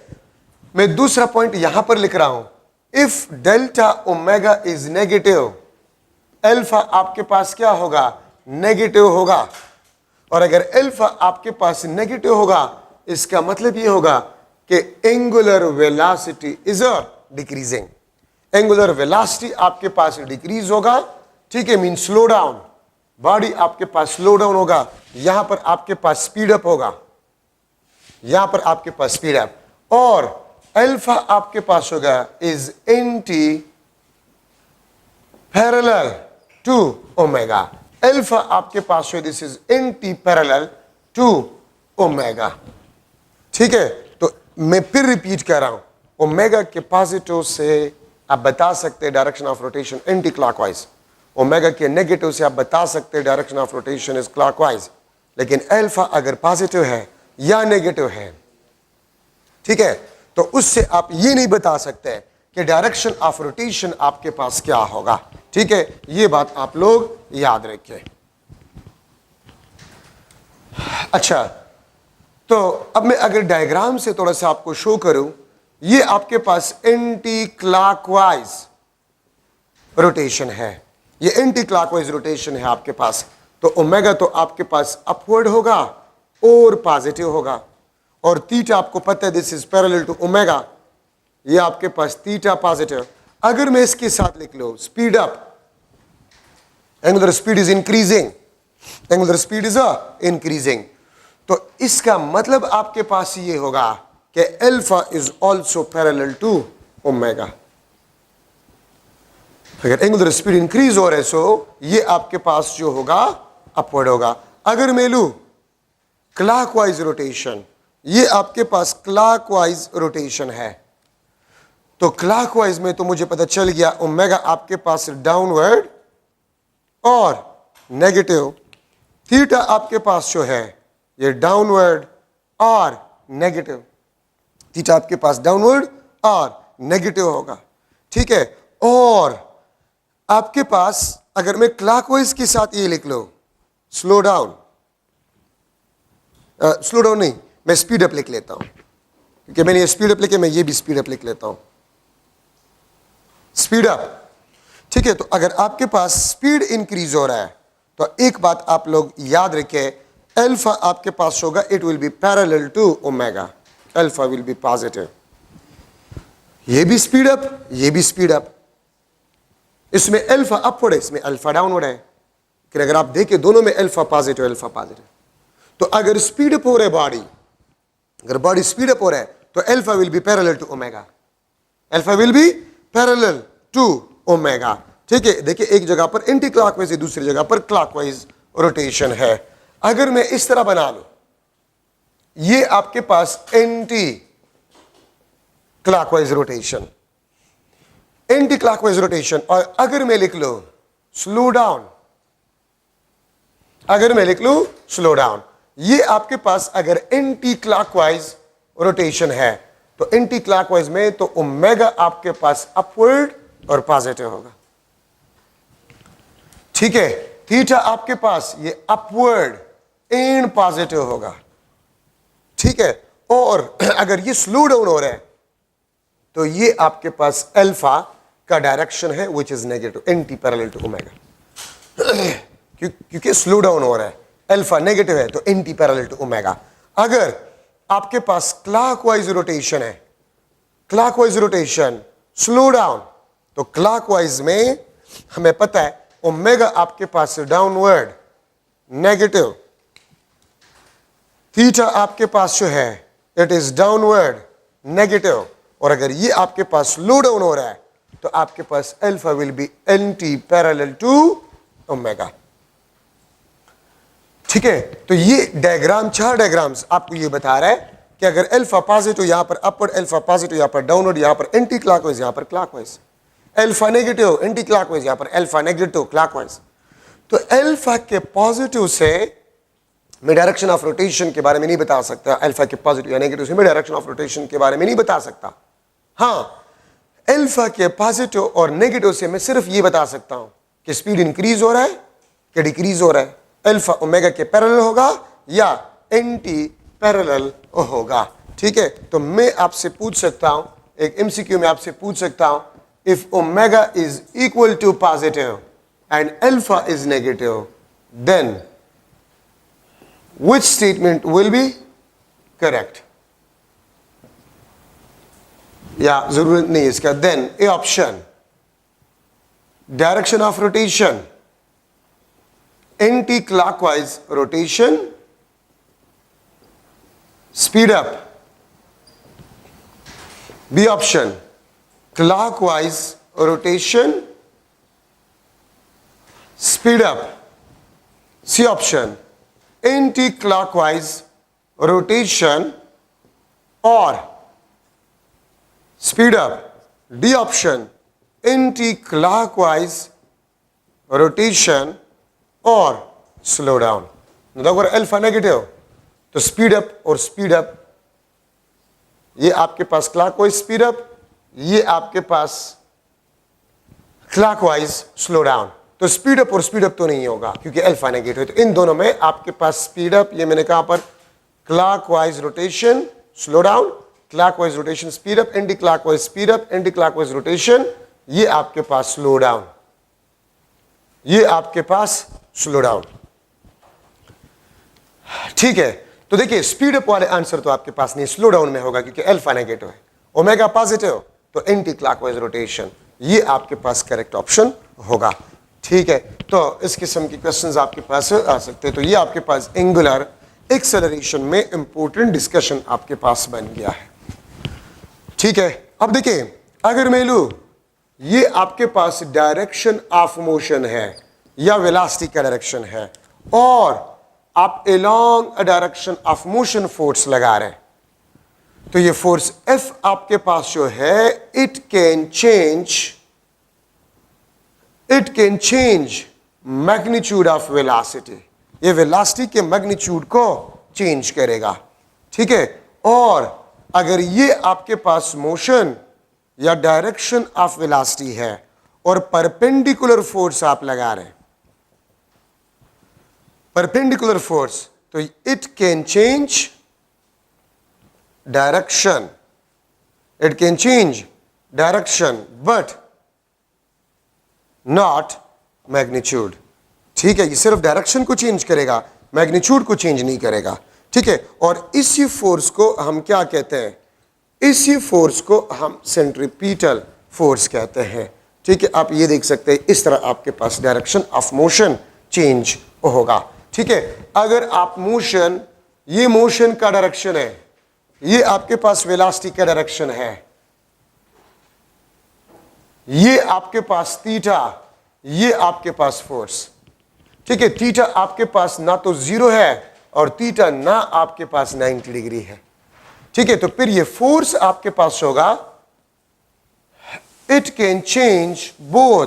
मैं दूसरा पॉइंट यहां पर लिख रहा हूं, if delta omega is negative, alpha आपके पास क्या होगा? नेगेटिव होगा. और अगर अल्फा आपके पास नेगेटिव होगा, इसका मतलब यह होगा कि angular velocity is decreasing. Angular velocity आपके पास डिक्रीज होगा. ठीक है, मीन स्लो डाउन, बॉडी आपके पास स्लो डाउन होगा. यहां पर आपके पास स्पीड अप होगा, यहां पर आपके पास स्पीड अप, और अल्फा आपके पास होगा is anti parallel to omega. Alpha आपके पास है, this is anti parallel to omega. ठीक है, तो मैं फिर रिपीट कर रहा हूं, ओमेगा के पॉजिटिव से आप बता सकते हैं direction of rotation anti clockwise, omega के नेगेटिव से आप बता सकते हैं direction of rotation is clockwise. लेकिन अल्फा अगर पॉजिटिव है या नेगेटिव है, ठीक है, तो उससे आप ये नहीं बता सकते कि डायरेक्शन ऑफ रोटेशन आपके पास क्या होगा। ठीक है, ये बात आप लोग याद रखें। अच्छा, तो अब मैं अगर डायग्राम से थोड़ा सा आपको शो करूं, ये आपके पास एंटी क्लॉकवाइज रोटेशन है, ये एंटी क्लॉकवाइज रोटेशन है आपके पास। तो ओमेगा तो आपके पास अपवर्ड होगा और पॉजिटिव होगा, और थीटा आपको पता है this is parallel to omega, ये आपके पास थीटा पॉजिटिव। अगर मैं इसके साथ लिख लो speed up, angular speed is increasing, angular speed is increasing, तो इसका मतलब आपके पास ये होगा कि alpha is also parallel to omega. अगर एंगुलर स्पीड इंक्रीज हो रहा है सो ये आपके पास जो होगा अपवर्ड होगा। अगर मैं लू क्लॉकवाइज रोटेशन, ये आपके पास क्लॉकवाइज रोटेशन है, तो क्लॉकवाइज में तो मुझे पता चल गया ओमेगा आपके पास डाउनवर्ड और नेगेटिव, थीटा आपके पास जो है ये डाउनवर्ड और नेगेटिव, थीटा आपके पास डाउनवर्ड और नेगेटिव होगा। ठीक है, और आपके पास अगर मैं क्लॉकवाइज के साथ ये लिख लो स्लो डाउन, स्लो डाउन नहीं, मैं स्पीड अप लिख लेता हूं, क्योंकि मैंने ये स्पीड अप लिखे, मैं ये भी स्पीड अप लिख लेता हूं, स्पीड अप। ठीक है, तो अगर आपके पास स्पीड इंक्रीज हो रहा है तो एक बात आप लोग याद रखें, अल्फा आपके पास होगा it will be parallel to omega, alpha will be positive. ये भी स्पीड अप, ये भी स्पीड अप, इसमें अल्फा अपवर्ड है, इसमें अल्फा डाउनवर्ड है, कि अगर आप देखें दोनों में अल्फा पॉजिटिव अल्फा पॉजिटिव। तो अगर स्पीड अप हो रहा है बॉडी, अगर बॉडी स्पीड अप हो रहा है तो alpha will be parallel to omega, alpha will be parallel to omega. ठीक है, देखिए एक जगह पर एंटी क्लॉकवाइज है, दूसरी जगह पर क्लॉकवाइज रोटेशन है। अगर मैं इस तरह बना लूं, ये आपके पास anti clockwise rotation, anti clockwise rotation, और अगर मैं लिख लो स्लो डाउन, अगर मैं लिख लूं स्लो डाउन, ये आपके पास अगर एंटी क्लॉकवाइज रोटेशन है तो एंटी क्लॉकवाइज में तो ओमेगा आपके पास अपवर्ड और पॉजिटिव होगा। ठीक है, थीटा आपके पास ये अपवर्ड एंड पॉजिटिव होगा। ठीक है, और अगर ये स्लो डाउन हो रहा है तो ये आपके पास अल्फा का डायरेक्शन है which is negative, anti parallel to omega, क्योंकि स्लो डाउन हो रहा है, अल्फा नेगेटिव है तो एंटी पैरेलल टू ओमेगा। अगर आपके पास क्लॉकवाइज रोटेशन है, क्लॉकवाइज रोटेशन स्लो डाउन, तो क्लॉकवाइज में हमें पता है ओमेगा आपके पास डाउनवर्ड नेगेटिव, थीटा आपके पास जो है इट इज डाउनवर्ड नेगेटिव, और अगर ये आपके पास स्लो डाउन हो रहा है तो आपके पास alpha will be anti parallel to omega. ठीक है, तो ये डायग्राम, 4 डायग्राम्स आपको ये बता रहा है कि अगर अल्फा पॉजिटिव यहां पर अपवर्ड, अल्फा पॉजिटिव यहां पर डाउनवर्ड, यहां पर एंटी क्लॉकवाइज, यहां पर clockwise, alpha negative anti clockwise, यहां पर अल्फा नेगेटिव क्लॉकवाइज। तो अल्फा के पॉजिटिव से मैं डायरेक्शन ऑफ रोटेशन के बारे में नहीं बता सकता, अल्फा के पॉजिटिव या नेगेटिव से मैं डायरेक्शन ऑफ रोटेशन के बारे में नहीं बता सकता। हाँ, अल्फा के पॉजिटिव और नेगेटिव से मैं सिर्फ ये बता सकता हूं कि स्पीड इंक्रीज हो रहा है कि डिक्रीज हो रहा है, अल्फा ओमेगा के पैरेलल होगा या एंटी पैरेलल होगा। ठीक है, तो मैं आपसे पूछ सकता हूं, एक एमसीक्यू में आपसे पूछ सकता हूं, if omega is equal to positive and alpha is negative, then which statement will be correct? या जरूरत नहीं है इसका, then A option, direction of rotation anti-clockwise rotation, speed up. B option, clockwise rotation, speed up. C option, anti-clockwise rotation or speed up, D option anti clockwise rotation और slow down. अगर alpha negative तो speed up और speed up, ये आपके पास clockwise speed up, ये आपके पास क्लॉकवाइज स्लो डाउन। तो स्पीड अप और स्पीड अप तो नहीं होगा क्योंकि अल्फा नेगेटिव है। तो इन दोनों में आपके पास स्पीड अप, ये मैंने कहा पर clockwise rotation slow down, clockwise rotation speed up, anti clockwise speed up, anti clockwise rotation, ये आपके पास स्लो डाउन, ये आपके पास स्लो डाउन। ठीक है, तो देखिए स्पीड अप वाले आंसर तो आपके पास नहीं, स्लो डाउन में होगा क्योंकि अल्फा नेगेटिव है। ओमेगा पॉजिटिव तो एंटी क्लॉकवाइज रोटेशन, ये आपके पास करेक्ट ऑप्शन होगा। ठीक है, तो इस किस्म के क्वेश्चंस आपके पास आ सकते हैं। तो ये आपके पास एंगुलर एक्सेलरेशन में इंपॉर्टेंट डिस्कशन आपके पास बन गया है। ठीक है, अब देखिए अगर मैं लूं ये आपके पास डायरेक्शन ऑफ मोशन है या वेलोसिटी का डायरेक्शन है और आप along a direction of motion force लगा रहे हैं, तो ये फोर्स F आपके पास जो है it can change magnitude of velocity, ये वेलोसिटी के मैग्नीट्यूड को चेंज करेगा। ठीक है, और अगर ये आपके पास मोशन या डायरेक्शन ऑफ वेलोसिटी है और परपेंडिकुलर फोर्स आप लगा रहे हैं, परपेंडिकुलर फोर्स, तो it can change direction, it can change direction but not magnitude. ठीक है, ये सिर्फ डायरेक्शन को चेंज करेगा, मैग्नीट्यूड को चेंज नहीं करेगा। ठीक है, और इसी फोर्स को हम क्या कहते हैं, इसी फोर्स को हम सेंट्रीपिटल फोर्स कहते हैं। ठीक है, आप ये देख सकते हैं इस तरह आपके पास डायरेक्शन ऑफ मोशन चेंज होगा। ठीक है, अगर आप मोशन, ये मोशन का डायरेक्शन है, ये आपके पास वेलोसिटी का डायरेक्शन है, ये आपके पास थीटा, ये आपके पास फोर्स। ठीक है, थीटा आपके पास ना तो जीरो है और थीटा ना आपके पास 90 डिग्री है। ठीक है, तो फिर ये फोर्स आपके पास होगा, it can change both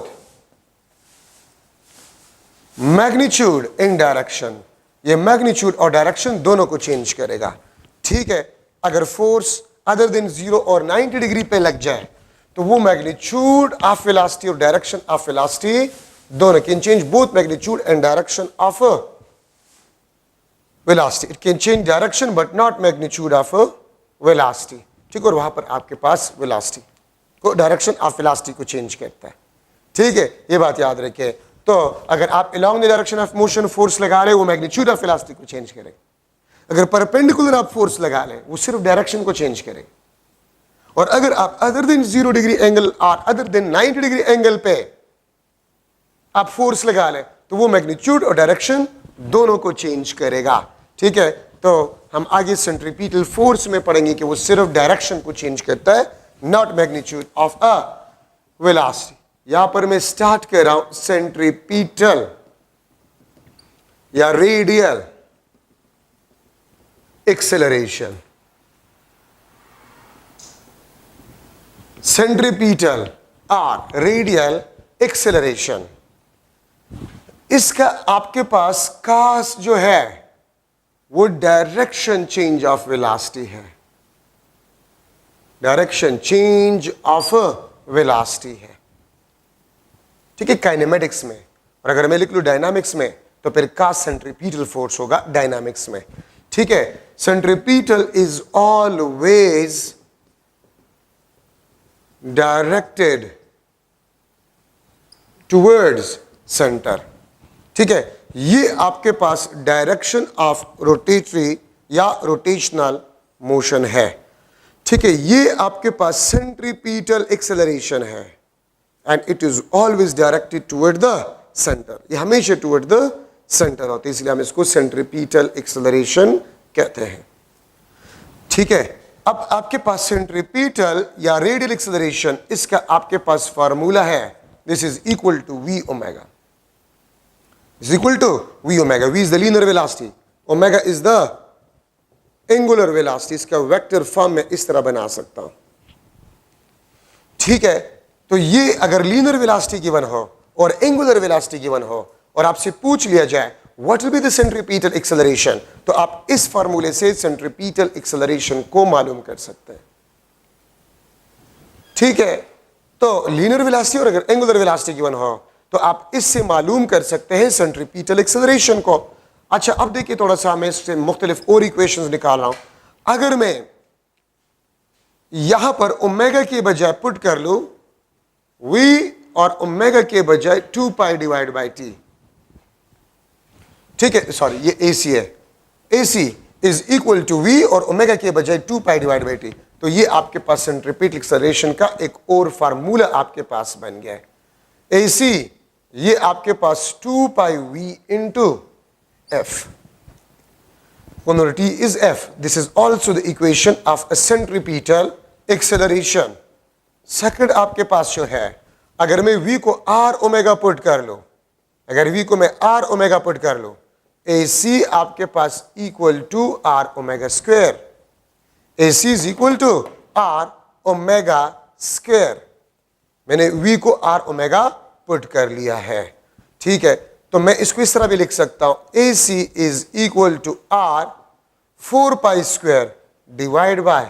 magnitude in direction, ये मैग्नीट्यूड और डायरेक्शन दोनों को चेंज करेगा। ठीक है, अगर फोर्स अदर देन 0 और 90 डिग्री पे लग जाए तो वो मैग्नीट्यूड ऑफ वेलोसिटी और डायरेक्शन ऑफ वेलोसिटी दोनों can change both magnitude and direction of velocity. It can change direction but not magnitude of velocity. ठीक, और वहां पर आपके पास वेलोसिटी को, डायरेक्शन ऑफ वेलोसिटी को चेंज करता है। ठीक है, ये बात याद रखें। तो अगर आप along the direction of motion force लगा रहे हो वो मैग्नीट्यूड ऑफ वेलोसिटी को चेंज करेगा, अगर परपेंडिकुलर आप फोर्स लगा लें वो सिर्फ डायरेक्शन को चेंज करेगा, और अगर आप अदर देन 0 डिग्री एंगल और अदर देन 90 डिग्री एंगल पे आप फोर्स लगा लें तो वो मैग्नीट्यूड और डायरेक्शन दोनों को चेंज करेगा। ठीक है, तो हम आगे सेंट्रीपिटल फोर्स में पढ़ेंगे कि वो सिर्फ डायरेक्शन को चेंज करता है, not magnitude of a velocity. यहां पर मैं स्टार्ट कर रहा हूं सेंट्रीपिटल या रेडियल एक्सेलरेशन। सेंट्रीपिटल और रेडियल एक्सेलरेशन, इसका आपके पास कास जो है वो डायरेक्शन चेंज ऑफ वेलोसिटी है, डायरेक्शन चेंज ऑफ वेलोसिटी है। ठीक है, काइनेमेटिक्स में, और अगर मैं लिख लूं डायनामिक्स में तो फिर कास सेंट्रीपिटल फोर्स होगा डायनामिक्स में। ठीक है, centripetal is always directed towards centre. ठीक है, ये आपके पास डायरेक्शन ऑफ रोटेटरी या रोटेशनल मोशन है। ठीक है, ये आपके पास सेंट्रीपिटल एक्सेलरेशन है and it is always directed toward the centre, ये हमेशा टुवर्ड द सेंटर होती है, इसलिए हम इसको सेंट्रीपिटल एक्सेलरेशन कहते हैं। ठीक है, अब आपके पास सेंट्रीपिटल या रेडियल एक्सेलरेशन, इसका आपके पास फार्मूला है, this is equal to v omega, is equal to v omega. v is the linear velocity, omega is the angular velocity. इसका वेक्टर फॉर्म में इस तरह बना सकता हूं। ठीक है, तो ये अगर लीनियर वेलोसिटी गिवन हो और एंगुलर वेलोसिटी गिवन हो और आपसे पूछ लिया जाए what will be the centripetal acceleration, तो आप इस फार्मूले से सेंट्रीपिटल एक्सेलरेशन को मालूम कर सकते हैं। ठीक है, तो लीनियर वेलोसिटी और अगर एंगुलर वेलोसिटी गिवन हो तो आप इससे मालूम कर सकते हैं सेंट्रीपिटल एक्सेलरेशन को। अच्छा, अब देखिए थोड़ा सा मैं इससे मुख्तलिफ और इक्वेशंस निकाल रहा हूं। अगर मैं यहां पर ओमेगा के बजाय पुट कर लूं v और ओमेगा के बजाय 2 पाई डिवाइड बाई टी, ठीक है, सॉरी ये AC है, AC is equal to v और ओमेगा के बजाय 2 पाई डिवाइड बाई टी, तो ये आपके पास सेंट्रीपिटल एक्सेलरेशन का एक और फार्मूला आपके पास बन गया है। AC ये आपके पास 2 पाई v into f, t is f. This is also the equation of a centripetal acceleration. Second आपके पास जो है, अगर मैं v को r ओमेगा पुट कर लो, अगर v को मैं r ओमेगा पुट कर लो, AC आपके पास equal to r omega square, AC is equal to r omega square. मैंने v को r ओमेगा पुट कर लिया है, ठीक है, तो मैं इसको इस तरह भी लिख सकता हूं AC is equal to r 4 pi square divide by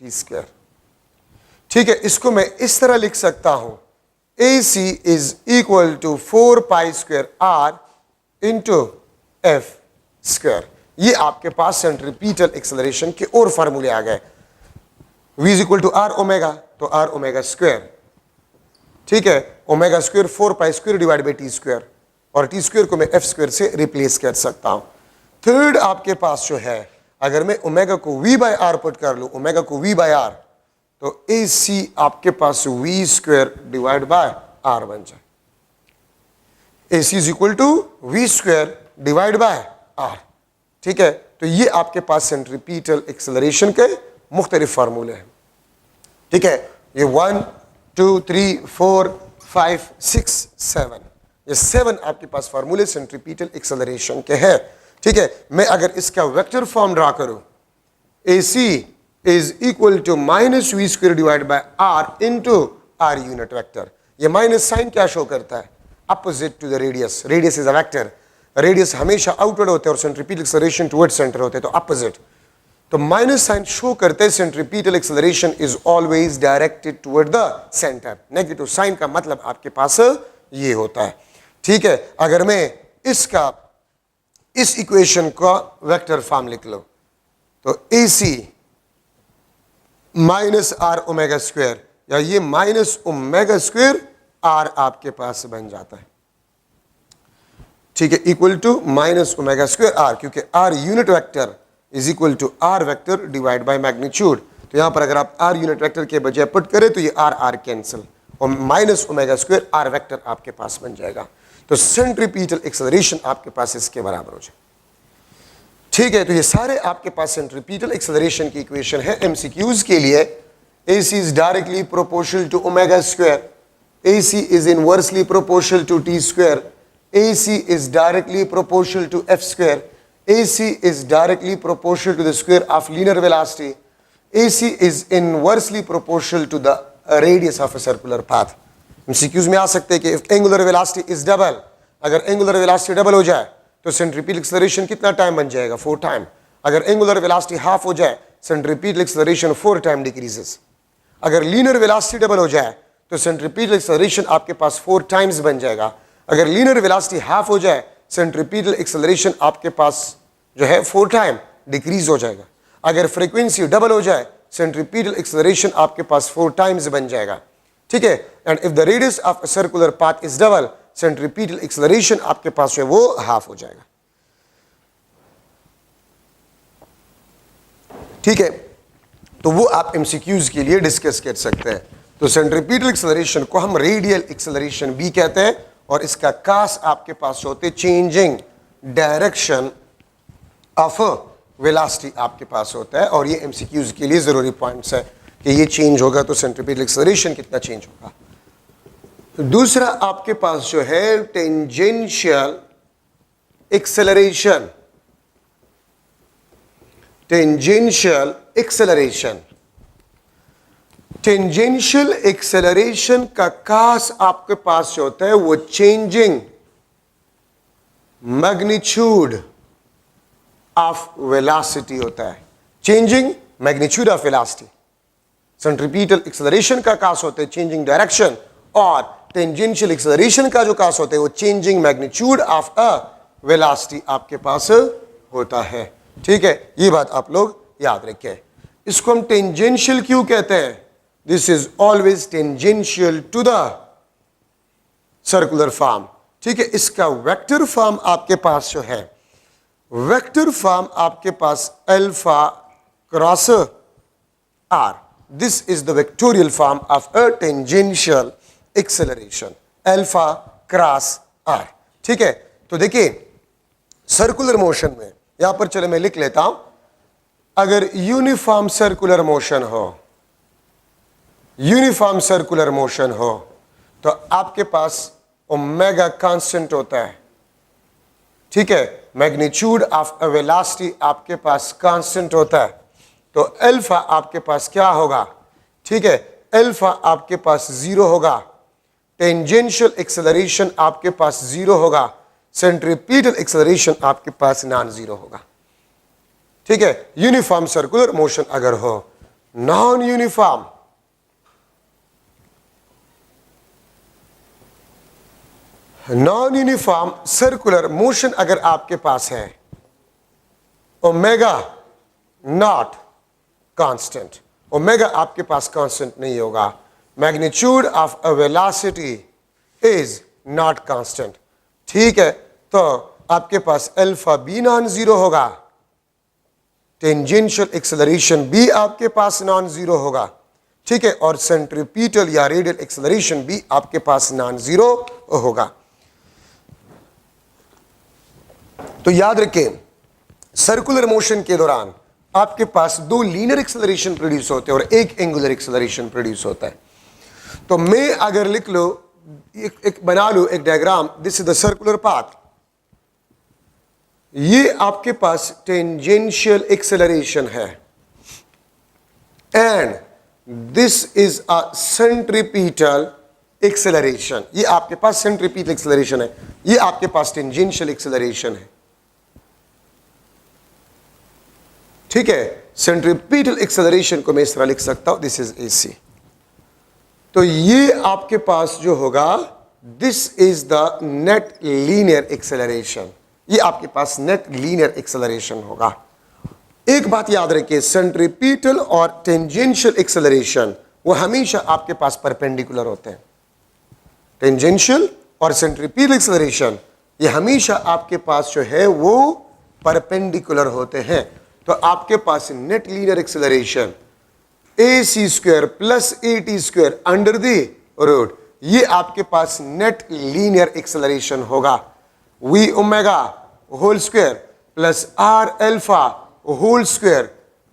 t square. ठीक है, इसको मैं इस तरह लिख सकता हूं AC is equal to 4 pi square r into f square. ये आपके पास सेंट्रीपिटल एक्सेलरेशन के और फार्मूले आ गए। v is equal to r omega, तो r ओमेगा स्क्वायर, ठीक है, omega square 4 pi square divide by t square, और टी स्क्वायर को मैं एफ स्क्वायर से रिप्लेस कर सकता हूं। थर्ड आपके पास जो है, अगर मैं ओमेगा को v बाय आर पुट कर लूं, ओमेगा को v बाय आर, तो AC आपके पास v square divide by r बन जाए। AC is equal to v square divide by r, ठीक है, तो ये आपके पास सेंट्रीपिटल एक्सेलरेशन के मुख्तलिफ फार्मूले हैं। ठीक है, ये 1 2 3 4 5 6 7, ये 7 आपके पास फार्मूले सेंट्रीपिटल एक्सेलरेशन के हैं। ठीक है, मैं अगर इसका वेक्टर फॉर्म ड्रा करूं, AC is equal to minus v square divide by r into r unit vector. ये माइनस साइन क्या शो करता है? Opposite to the radius. Radius is a vector, radius हमेशा आउटवर्ड होते हैं और सेंट्रीपिटल एक्सेलरेशन टुवर्ड सेंटर होते हैं, तो अपोजिट। तो माइनस साइन शो करते हैं centripetal acceleration is always directed toward the centre. Negative sign का मतलब आपके पास ये होता है। ठीक है, अगर मैं इस इक्वेशन का वेक्टर फॉर्म लिख लो, तो AC minus r omega square, या ये माइनस ओमेगा स्क्वायर आर आपके पास बन जाता है। ठीक है, equal to minus omega square r, क्योंकि r unit vector is equal to r vector divide by magnitude. तो यहां पर अगर आप आर यूनिट वेक्टर के बजाय पुट करें तो ये आर आर कैंसिल, और minus omega square r vector आपके पास बन जाएगा। तो सेंट्रीपिटल एक्सेलरेशन आपके पास इसके बराबर हो जाए। ठीक है, तो ये सारे आपके पास सेंट्रीपिटल एक्सेलरेशन की इक्वेशन है एमसीक्यूज के लिए। AC is directly proportional to omega square, AC is inversely proportional to t square, AC is directly proportional to f square, AC is directly proportional to the square of linear velocity, AC is inversely proportional to the radius of a circular path. MCQs में आ सकते हैं कि if angular velocity is double, अगर angular velocity double हो जाए तो centripetal acceleration कितना time बन जाएगा? 4 टाइम। अगर angular velocity half हो जाए centripetal acceleration 4 टाइम डिक्रीजेस। अगर linear velocity double हो जाए तो centripetal acceleration आपके पास 4 टाइम्स बन जाएगा। अगर लीनियर वेलोसिटी हाफ हो जाए सेंट्रीपिटल एक्सेलरेशन आपके पास जो है 4 टाइम डिक्रीज हो जाएगा। अगर फ्रीक्वेंसी डबल हो जाए सेंट्रीपिटल एक्सेलरेशन आपके पास 4 टाइम्स बन जाएगा। ठीक है, and if the radius of a circular path is double centripetal acceleration आपके पास जो है वो हाफ हो जाएगा। ठीक है, तो वो आप एमसीक्यूज के लिए डिस्कस कर सकते हैं। तो सेंट्रीपिटल एक्सेलरेशन को हम रेडियल एक्सेलरेशन भी कहते हैं, और इसका कास आपके पास होते चेंजिंग डायरेक्शन ऑफ वेलोसिटी आपके पास होता है, और ये एमसीक्यूज के लिए जरूरी पॉइंट्स है कि ये चेंज होगा तो सेंट्रीपिटल एक्सेलरेशन कितना चेंज होगा। तो दूसरा आपके पास जो है tangential acceleration, tangential acceleration. Tangential acceleration का कास आपके पास जो होता है वो चेंजिंग मैग्नीट्यूड ऑफ वेलोसिटी होता है। Changing magnitude of velocity. Centripetal acceleration का कास होता है चेंजिंग डायरेक्शन, और टेंजेंशियल एक्सेलरेशन का जो कास होता है वो changing magnitude of a velocity आपके पास होता है। ठीक है, ये बात आप लोग याद रखें। इसको हम टेंजेंशियल क्यों कहते हैं? This is always tangential to the circular form. ठीक है, इसका वेक्टर फॉर्म आपके पास जो है, वेक्टर फॉर्म आपके पास alpha cross r, this is the vectorial form of a tangential acceleration, alpha cross r. ठीक है, तो देखिए सर्कुलर मोशन में यहां पर चले मैं लिख लेता हूं, अगर यूनिफॉर्म सर्कुलर मोशन हो, यूनिफॉर्म सर्कुलर मोशन हो तो आपके पास ओमेगा कांस्टेंट होता है। ठीक है, मैग्नीट्यूड ऑफ अ वेलोसिटी आपके पास कांस्टेंट होता है, तो अल्फा आपके पास क्या होगा? ठीक है, अल्फा आपके पास 0 होगा, टेंजेंशियल एक्सेलरेशन आपके पास 0 होगा, सेंट्रीपिटल एक्सेलरेशन आपके पास नॉन जीरो होगा। ठीक है, यूनिफॉर्म सर्कुलर मोशन अगर हो, नॉन यूनिफॉर्म सर्कुलर मोशन अगर आपके पास है, ओमेगा नॉट कांस्टेंट, ओमेगा आपके पास कांस्टेंट नहीं होगा, magnitude of a velocity is not constant. ठीक है, तो आपके पास अल्फा बी नॉन जीरो होगा, टेंजेंशियल एक्सेलरेशन भी आपके पास नॉन जीरो होगा। ठीक है, और सेंट्रीपिटल या रेडियल एक्सेलरेशन भी आपके पास नॉन जीरो होगा। तो याद रखें, सर्कुलर मोशन के दौरान आपके पास 2 लीनियर एक्सेलरेशन प्रोड्यूस होते हैं और 1 एंगुलर एक्सेलरेशन प्रोड्यूस होता है। तो मैं अगर लिख लो, एक बना लो एक diagram, this is the circular path, ये आपके पास टेंजेंशियल एक्सेलरेशन है and this is a centripetal acceleration, ये आपके पास सेंट्रीपिटल एक्सेलरेशन है, ये आपके पास टेंजेंशियल एक्सेलरेशन है। ठीक है, सेंट्रीपिटल एक्सेलरेशन को मैं इस तरह लिख सकता हूं, दिस इज एसी। तो ये आपके पास जो होगा, this is the net linear acceleration, ये आपके पास नेट लीनियर एक्सेलरेशन होगा। एक बात याद रखिए, सेंट्रीपिटल और टेंजेंशियल एक्सेलरेशन वो हमेशा आपके पास परपेंडिकुलर होते हैं। टेंजेंशियल और सेंट्रीपिटल एक्सेलरेशन ये हमेशा आपके पास जो है वो परपेंडिकुलर होते हैं। तो आपके पास net linear acceleration AC square plus AT square under the root, ये आपके पास नेट लीनियर एक्सेलरेशन होगा। V omega whole square plus R alpha whole square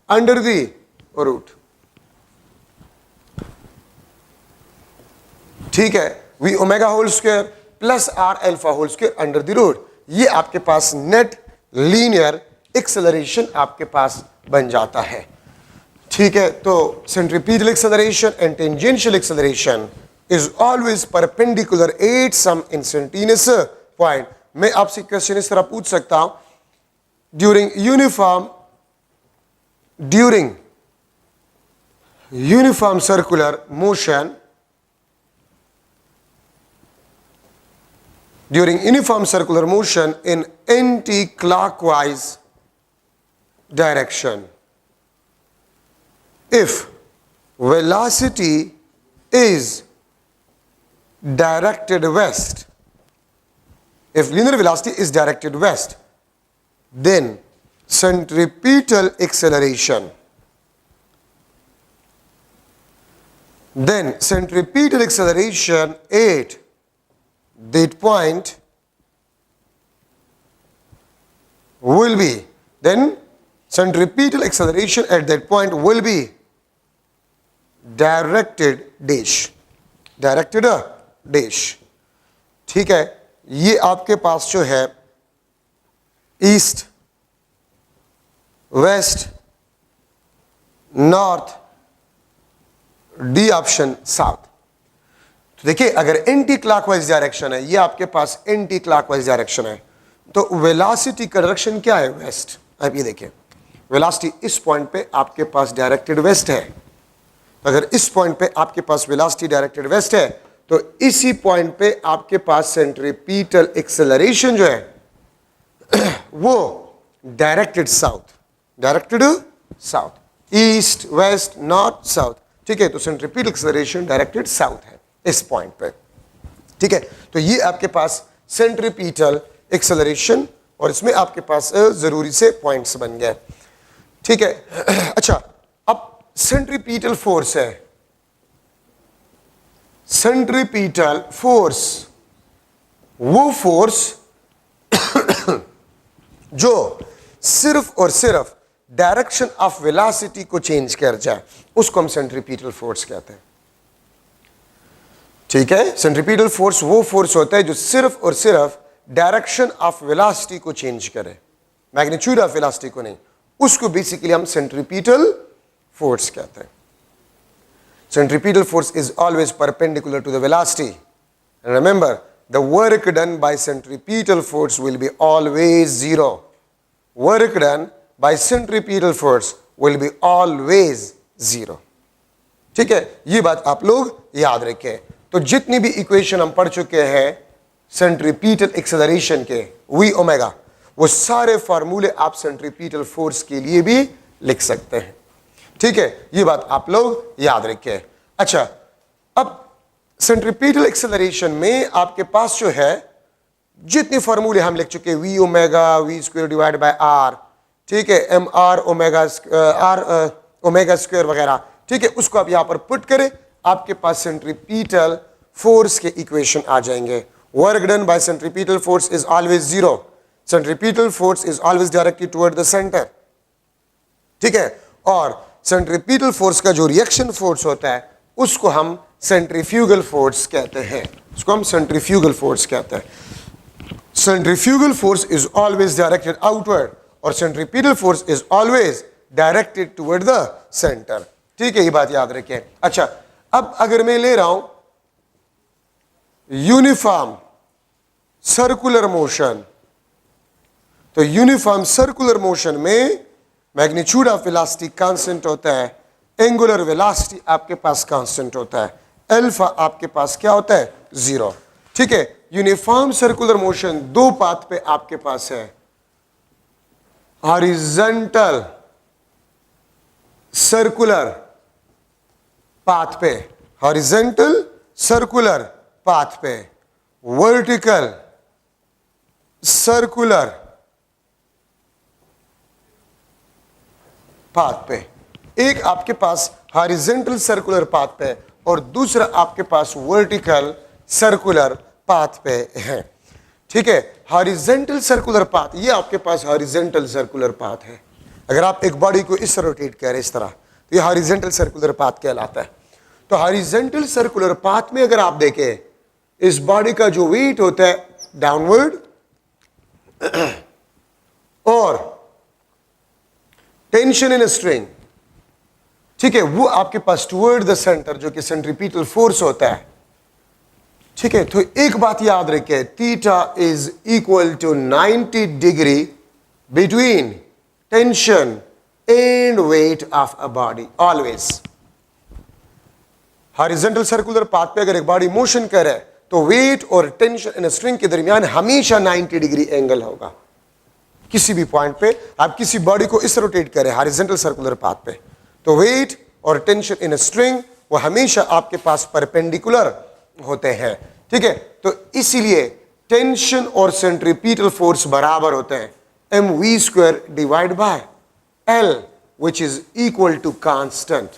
under the root. ठीक है, V omega whole square plus R alpha whole square under the root, ये आपके पास net linear acceleration आपके पास बन जाता है। ठीक है, तो centripetal acceleration and tangential acceleration is always perpendicular at some instantaneous point. मैं आपसे क्वेश्चन इस तरह पूछ सकता हूं, during uniform circular motion, during uniform circular motion in anti-clockwise direction, if velocity is directed west, if linear velocity is directed west, then centripetal acceleration, at that point will be, then centripetal acceleration at that point will be directed dash, directed dash। ठीक है, ये आपके पास जो है east west north D option south. तो देखिए अगर एंटी क्लॉकवाइज डायरेक्शन है, ये आपके पास एंटी क्लॉकवाइज डायरेक्शन है, तो वेलोसिटी का डायरेक्शन क्या है? वेस्ट। अब ये देखिए वेलोसिटी इस पॉइंट पे आपके पास डायरेक्टेड वेस्ट है। अगर इस पॉइंट पे आपके पास वेलोसिटी डायरेक्टेड वेस्ट है, तो इसी पॉइंट पे आपके पास सेंट्रीपिटल एक्सेलरेशन जो है वो directed south, directed south, east west north south. ठीक है, तो सेंट्रीपिटल एक्सेलरेशन डायरेक्टेड साउथ है इस पॉइंट पे। ठीक है, तो ये आपके पास सेंट्रीपिटल एक्सेलरेशन, और इसमें आपके पास जरूरी से पॉइंट्स बन गए। ठीक है, अच्छा अब सेंट्रीपिटल फोर्स है, सेंट्रीपिटल फोर्स वो फोर्स जो सिर्फ और सिर्फ डायरेक्शन ऑफ वेलोसिटी को चेंज कर जाए, उसको हम सेंट्रीपिटल फोर्स कहते हैं। ठीक है, सेंट्रीपिटल फोर्स वो फोर्स होता है जो सिर्फ और सिर्फ डायरेक्शन ऑफ वेलोसिटी को चेंज करे, मैग्नीट्यूड ऑफ वेलोसिटी को नहीं, उसको बेसिकली हम सेंट्रीपिटल फोर्स कहते हैं। Centripetal force is always perpendicular to the velocity. And remember, the work done by centripetal force will be always zero. Work done by centripetal force will be always zero. ठीक है, ये बात आप लोग याद रखें। तो जितनी भी इक्वेशन हम पढ़ चुके हैं सेंट्रीपिटल एक्सेलरेशन के, V ओमेगा, वो सारे फार्मूले आप सेंट्रीपिटल फोर्स के लिए भी लिख सकते हैं। ठीक है, ये बात आप लोग याद रखें। अच्छा, अब सेंट्रीपिटल एक्सेलरेशन में आपके पास जो है जितने फार्मूले हम लिख चुके, v omega v square divide by r, ठीक है, m r omega r omega square वगैरह, ठीक है, उसको आप यहां पर पुट करें, आपके पास सेंट्रीपिटल फोर्स के इक्वेशन आ जाएंगे। Work done by centripetal force is always zero, centripetal force is always directed toward the centre. ठीक है, और सेंट्रीपिटल फोर्स का जो रिएक्शन फोर्स होता है उसको हम सेंट्रीफ्यूगल फोर्स कहते हैं, उसको हम सेंट्रीफ्यूगल फोर्स कहते हैं। Centrifugal force is always directed outward और centripetal force is always directed toward the centre. ठीक है, ये बात याद रखें। अच्छा, अब अगर मैं ले रहा हूं यूनिफॉर्म सर्कुलर मोशन, तो यूनिफॉर्म सर्कुलर मोशन में मैग्नीट्यूड ऑफ वेलोसिटी कांस्टेंट होता है, एंगुलर वेलोसिटी आपके पास कांस्टेंट होता है, अल्फा आपके पास क्या होता है? जीरो। ठीक है, यूनिफॉर्म सर्कुलर मोशन दो पाथ पे आपके पास है, हॉरिजॉन्टल सर्कुलर पाथ पे, हॉरिजॉन्टल सर्कुलर पाथ पे, वर्टिकल सर्कुलर पाथ पे। एक आपके पास हॉरिजॉन्टल सर्कुलर पाथ पे और दूसरा आपके पास वर्टिकल सर्कुलर पाथ पे है। ठीक है, हॉरिजॉन्टल सर्कुलर पाथ, ये आपके पास हॉरिजॉन्टल सर्कुलर पाथ है। अगर आप एक बॉडी को इस रोटेट करें इस तरह, तो ये हॉरिजॉन्टल सर्कुलर पाथ कहलाता है। तो हॉरिजॉन्टल सर्कुलर पाथ में अगर आप देखें, इस बॉडी का जो वेट होता है डाउनवर्ड और टेंशन इन स्ट्रिंग, ठीक है, वो आपके पास टुवर्ड द सेंटर, जो कि सेंट्रीपिटल फोर्स होता है। ठीक है, तो एक बात याद रखें, theta is equal to 90 degree between tension and weight of a body always. Horizontal circular path पे अगर एक बॉडी मोशन करे तो वेट और टेंशन इन स्ट्रिंग के दरमियान हमेशा 90 डिग्री एंगल होगा। किसी भी पॉइंट पे आप किसी बॉडी को इस रोटेट करें हॉरिजॉन्टल सर्कुलर पाथ पे, तो वेट और टेंशन इन स्ट्रिंग वो हमेशा आपके पास परपेंडिकुलर होते हैं। ठीक है, तो इसीलिए टेंशन और सेंट्रीपिटल फोर्स बराबर होते हैं, mv square divide by l, which is equal to constant.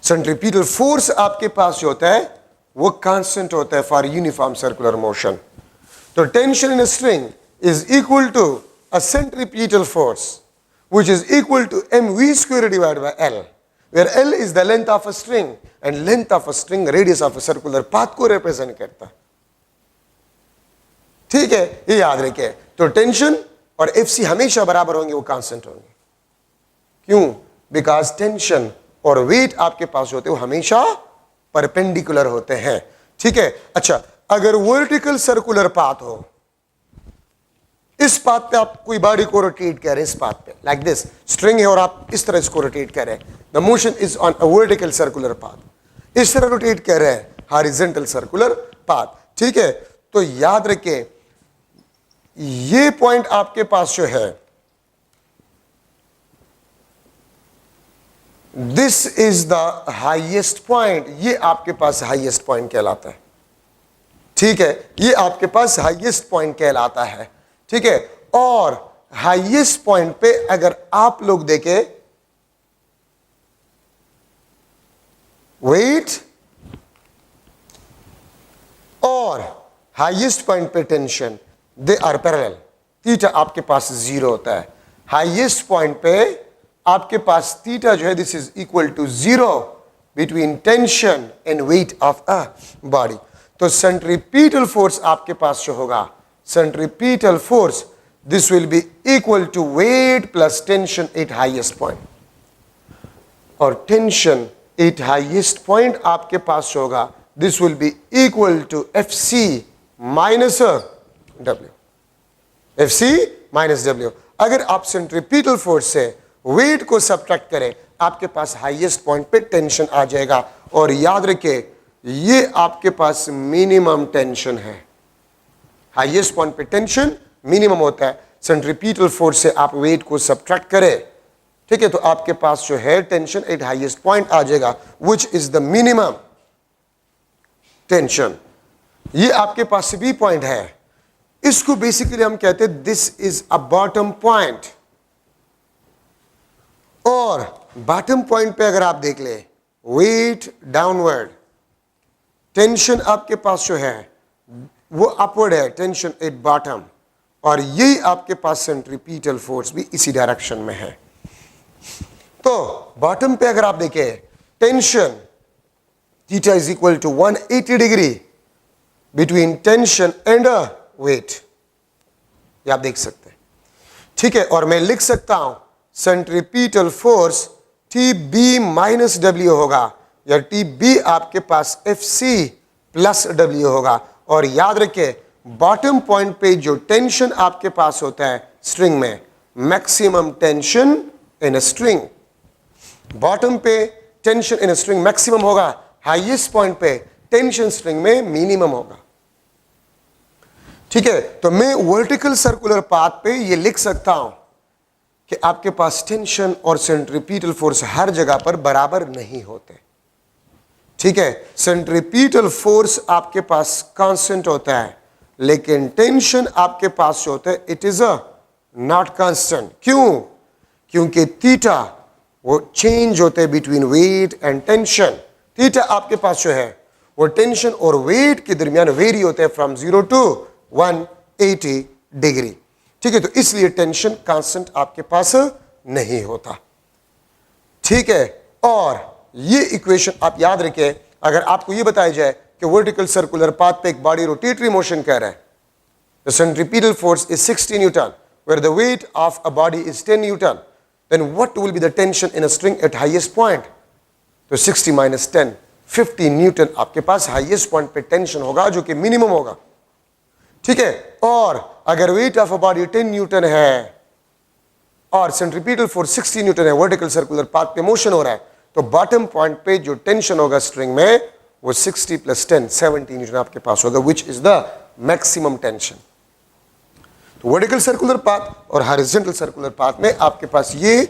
Centripetal force आपके पास जो होता है वो कांस्टेंट होता है फॉर यूनिफॉर्म सर्कुलर मोशन। तो tension in string is equal to a centripetal force which is equal to mv square divided by L, where L is the length of a string and length of a string radius of a circular path को represent करता है। ठीक है, ये याद रखिए। तो tension और FC हमेशा बराबर होंगे, वो कांस्टेंट होंगे। क्यों? बिकॉज टेंशन और वेट आपके पास होते हैं वो हमेशा परपेंडिकुलर होते हैं। ठीक है, अच्छा अगर वर्टिकल सर्कुलर पाथ हो, इस पाथ पे आप कोई बॉडी को रोटेट कर रहे हैं, इस पाथ पे लाइक दिस स्ट्रिंग है और आप इस तरह इसको रोटेट कर रहे हैं, the motion is on a vertical circular path, इस तरह रोटेट कर रहे हैं हॉरिजॉन्टल सर्कुलर पाथ। ठीक है, तो याद रखें ये पॉइंट आपके पास जो है, this is the highest point, ये आपके पास हाईएस्ट पॉइंट कहलाता है। ठीक है, ये आपके पास हाईएस्ट पॉइंट कहलाता है। ठीक है, और हाईएस्ट पॉइंट पे अगर आप लोग देखें वेट और हाईएस्ट पॉइंट पे tension, they are parallel. Theta आपके पास 0 होता है, हाईएस्ट पॉइंट पे आपके पास थीटा जो है this is equal to 0 between tension and weight of a body. तो सेंट्रीपिटल फोर्स आपके पास जो होगा, centripetal force this will be equal to weight plus tension at highest point, और टेंशन एट हाईएस्ट पॉइंट आपके पास जो होगा this will be equal to F C minus W, F C minus W. अगर आप सेंट्रीपिटल फोर्स से weight को subtract करें, आपके पास हाईएस्ट पॉइंट पे टेंशन आ जाएगा। और याद रखिए ये आपके पास मिनिमम टेंशन है, हाईएस्ट पॉइंट पे टेंशन मिनिमम होता है, सेंट्रीपिटल फोर्स से आप वेट को सब्ट्रैक्ट करें, ठीक है, तो आपके पास जो है टेंशन एट हाईएस्ट पॉइंट आ जाएगा which is the minimum tension. ये आपके पास बी पॉइंट है, इसको बेसिकली हम कहते हैं this is a bottom point. और बॉटम पॉइंट पे अगर आप देख ले वेट डाउनवर्ड, टेंशन आपके पास जो है वो अपवर्ड है, टेंशन एट बॉटम, और यही आपके पास सेंट्रीपिटल फोर्स भी इसी डायरेक्शन में है। तो बॉटम पे अगर आप देखें tension theta is equal to 180 degree between tension and weight, ये आप देख सकते हैं। ठीक है, और मैं लिख सकता हूं centripetal force t b minus डब्ल्यू होगा, या टी बी आपके पास एफ सी प्लस डब्ल्यू होगा। और याद रखें बॉटम पॉइंट पे जो टेंशन आपके पास होता है स्ट्रिंग में, maximum tension in a string, bottom पे tension in a string maximum होगा, हाईएस्ट पॉइंट पे टेंशन स्ट्रिंग में मिनिमम होगा। ठीक है, तो मैं वर्टिकल सर्कुलर पाथ पे ये लिख सकता हूं कि आपके पास टेंशन और सेंट्रीपिटल फोर्स हर जगह पर बराबर नहीं होते। ठीक है, सेंट्रीपिटल फोर्स आपके पास कांस्टेंट होता है, लेकिन टेंशन आपके पास जो होता है it is a not constant. क्यों? क्योंकि थीटा वो चेंज होते हैं between weight and tension. Theta आपके पास जो है वो टेंशन और वेट के दरमियान वेरी होते हैं फ्रॉम 0 टू 180 डिग्री। ठीक है, तो इसलिए टेंशन कांस्टेंट आपके पास नहीं होता। ठीक है, और ये इक्वेशन आप याद रखें, अगर आपको ये बताया जाए कि वर्टिकल सर्कुलर पाथ पे एक बॉडी रोटेटरी मोशन कर रहा है, the centripetal force is 60 newton where the weight of a body is 10 newton, then what will be the tension in a string at highest point? तो 60 minus 10 50 newton आपके पास highest point पे tension होगा, जो कि मिनिमम होगा। ठीक है, और अगर weight of a body 10 newton है और सेंट्रीपिटल फोर्स 60 न्यूटन है, वर्टिकल सर्कुलर पाथ पे मोशन हो रहा है, तो बॉटम पॉइंट पे जो टेंशन होगा स्ट्रिंग में वो 60 प्लस 10 70 न्यूटन आपके पास होगा, which is the maximum tension. तो वर्टिकल सर्कुलर पाथ और हॉरिजॉन्टल सर्कुलर पाथ में आपके पास ये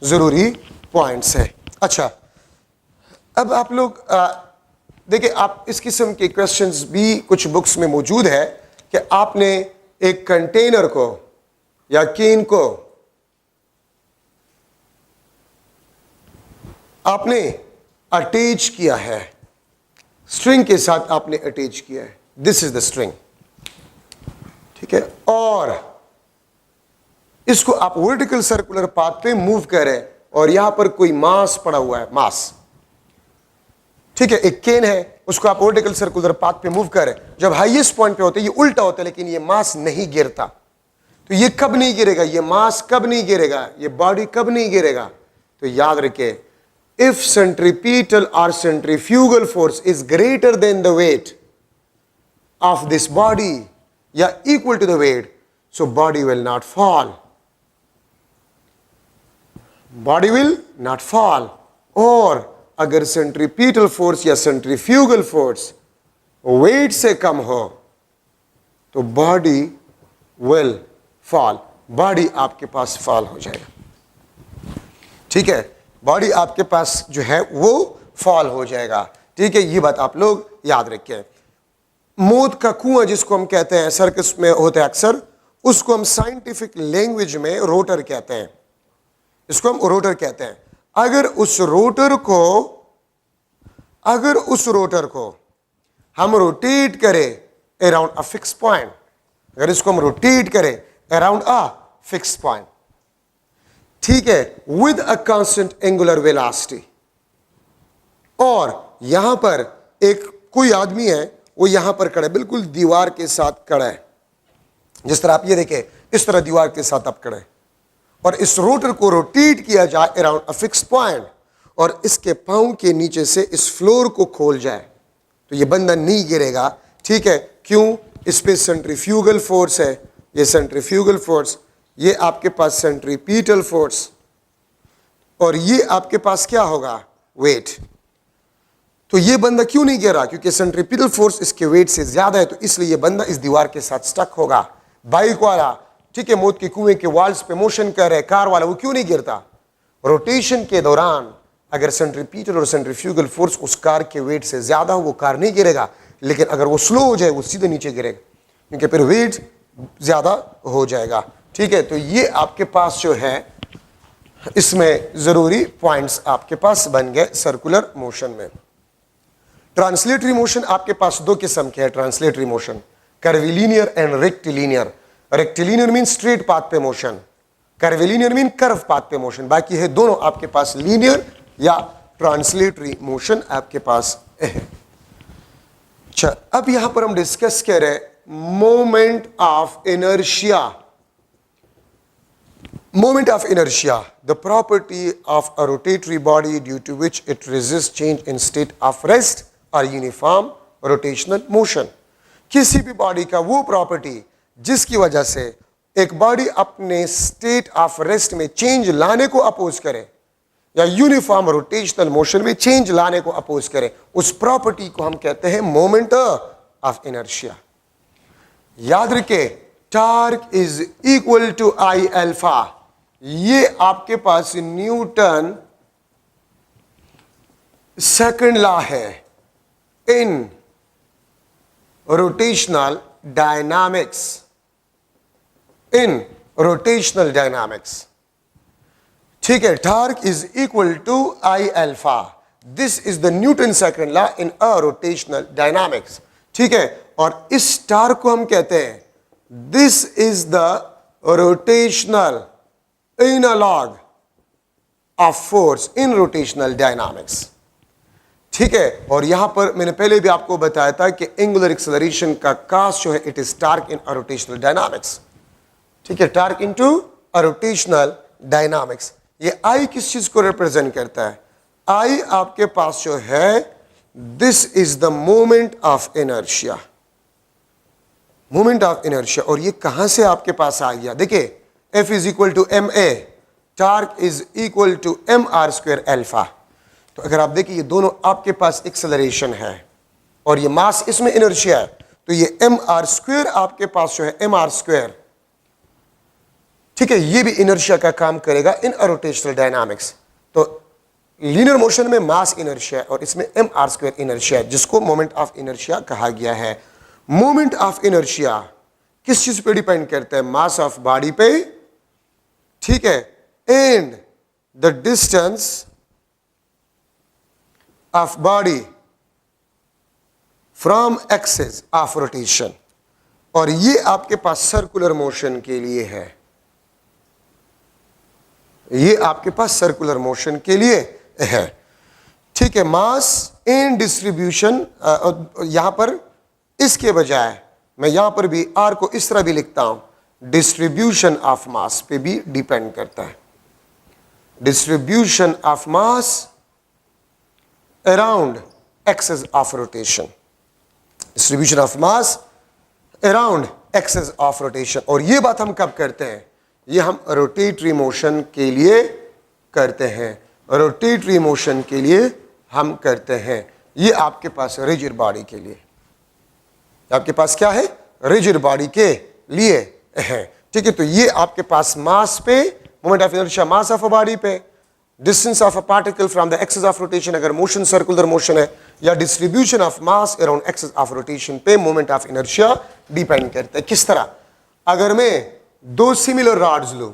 जरूरी पॉइंट्स है। अच्छा, अब आप लोग देखिए, आप इस किस्म के क्वेश्चंस भी कुछ बुक्स में मौजूद है कि आपने एक कंटेनर को या केन को आपने अटैच किया है, स्ट्रिंग के साथ आपने अटैच किया है, दिस इज द स्ट्रिंग। ठीक है, और इसको आप वर्टिकल सर्कुलर पाथ पे मूव करें और यहां पर कोई मास पड़ा हुआ है, मास। ठीक है, एक केन है, उसको आप वर्टिकल सर्कुलर पाथ पे मूव करें, जब हाईएस्ट पॉइंट पे होते हैं ये उल्टा होता है, लेकिन ये मास नहीं गिरता। तो ये कब नहीं गिरेगा, ये मास कब नहीं गिरेगा, ये बॉडी कब नहीं गिरेगा? तो याद रखिए if centripetal or centrifugal force is greater than the weight of this body या equal to the weight, so body will not fall. Body will not fall. और अगर centripetal force या centrifugal force weight से कम हो तो body will fall. Body आपके पास fall हो जाएगा. ठीक है, बॉडी आपके पास जो है वो फॉल हो जाएगा. ठीक है, ये बात आप लोग याद रखें. मौत का कुआं जिसको हम कहते हैं, सर्कस में होता है अक्सर, उसको हम साइंटिफिक लैंग्वेज में रोटर कहते हैं. इसको हम रोटर कहते हैं. अगर उस रोटर को हम रोटेट करें अराउंड अ फिक्स पॉइंट, अगर इसको हम रोटेट करें अराउंड अ फिक्स पॉइंट, ठीक है, with a constant angular velocity, और यहां पर एक कोई आदमी है, वो यहां पर खड़ा है, बिल्कुल दीवार के साथ खड़ा है. जिस तरह आप ये देखें, इस तरह दीवार के साथ आप खड़े हैं, और इस रोटर को रोटेट किया जाए अराउंड अ फिक्स पॉइंट, और इसके पांव के नीचे से इस फ्लोर को खोल जाए, तो ये बंदा नहीं गिरेगा. ठीक है, क्यों? इस पे सेंट्रीफ्यूगल फोर्स है. ये सेंट्रीफ्यूगल फोर्स, ये आपके पास सेंट्रीपिटल फोर्स, और ये आपके पास क्या होगा? वेट. तो ये बंदा क्यों नहीं गिरा? क्योंकि सेंट्रीपिटल फोर्स इसके वेट से ज्यादा है, तो इसलिए ये बंदा इस दीवार के साथ स्टक होगा. बाइक वाला, ठीक है, मौत के कुएं के वॉल्स पे मोशन कर रहे, कार वाला, वो क्यों नहीं गिरता? रोटेशन के दौरान अगर सेंट्रीपिटल और सेंट्रीफ्यूगल फोर्स उस कार के वेट से ज्यादा हो, वो कार नहीं गिरेगा. लेकिन अगर वो स्लो हो जाए, वो सीधे नीचे गिरेगा, क्योंकि फिर वेट ज्यादा हो जाएगा. ठीक है, तो ये आपके पास जो है, इसमें जरूरी पॉइंट्स आपके पास बन गए सर्कुलर मोशन में. ट्रांसलेटरी मोशन आपके पास दो किस्म के है. Translatory motion, curvilinear and rectilinear. Rectilinear mean straight path पे motion, curvilinear mean curve path पे मोशन. बाकी है दोनों आपके पास लीनियर या ट्रांसलेटरी मोशन आपके पास है. अच्छा, अब यहां पर हम डिस्कस कर रहे moment of inertia. Moment of inertia, the property of a rotatory body due to which it resists change in state of rest or uniform rotational motion. किसी भी बॉडी का वो प्रॉपर्टी जिसकी वजह से एक बॉडी अपने स्टेट ऑफ रेस्ट में चेंज लाने को अपोज करे या यूनिफॉर्म रोटेशनल मोशन में चेंज लाने को अपोज करे, उस प्रॉपर्टी को हम कहते हैं मोमेंट ऑफ इनर्शिया. याद रखे, torque is equal to I alpha. ये आपके पास न्यूटन सेकंड लॉ है in rotational dynamics. In rotational dynamics, ठीक है, torque is equal to I alpha. This is the Newton second law in a rotational dynamics. ठीक है, और इस टॉर्क को हम कहते हैं, this is the rotational analog of force in rotational dynamics. ठीक है, और यहां पर मैंने पहले भी आपको बताया था कि एंगुलर एक्सेलरेशन का कास्ट जो है, it is torque in a rotational dynamics. ठीक है, torque into a rotational dynamics. ये आई किस चीज को रिप्रेजेंट करता है? आई आपके पास जो है, this is the moment of inertia. Moment of inertia. और ये कहां से आपके पास आ गया? देखिए, F is equal to m a, torque is equal to m r square alpha. तो अगर आप देखिए, ये दोनों आपके पास एक्सेलरेशन है और ये मास, इसमें इनर्शिया है, तो ये एम आर स्क्वायर आपके पास जो है, एम आर स्क्वायर, ठीक है, ये भी इनर्शिया का काम करेगा इन अ रोटेशनल डायनामिक्स. तो लीनियर मोशन में मास इनर्शिया है और इसमें एम आर स्क्वायर इनर्शिया है, जिसको मोमेंट ऑफ इनर्शिया कहा गया है. मोमेंट ऑफ इनर्शिया किस चीज पे डिपेंड करता है? मास ऑफ बॉडी पे, ठीक है, and the distance of body from axis of rotation. और ये आपके पास सर्कुलर मोशन के लिए है. ये आपके पास सर्कुलर मोशन के लिए है. ठीक है, मास एंड डिस्ट्रीब्यूशन, यहां पर इसके बजाय मैं यहां पर भी आर को इस तरह भी लिखता हूं, डिस्ट्रीब्यूशन ऑफ मास पे भी डिपेंड करता है. Distribution of mass around axis of rotation. Distribution of mass around axis of rotation. और ये बात हम कब करते हैं? ये हम रोटेटरी मोशन के लिए करते हैं, रोटेटरी मोशन के लिए हम करते हैं। ये आपके पास रिजिड बॉडी के लिए, आपके पास क्या है? रिजिड बॉडी के लिए है, ठीक है। तो ये आपके पास मास पे, moment of inertia mass of a body पे, distance of a particle from the axis of rotation अगर मोशन सर्कुलर मोशन है, या distribution of mass around axis of rotation पे मोमेंट ऑफ इनर्शिया डिपेंड करता है। किस तरह? अगर मैं दो सिमिलर रॉड्स लूं,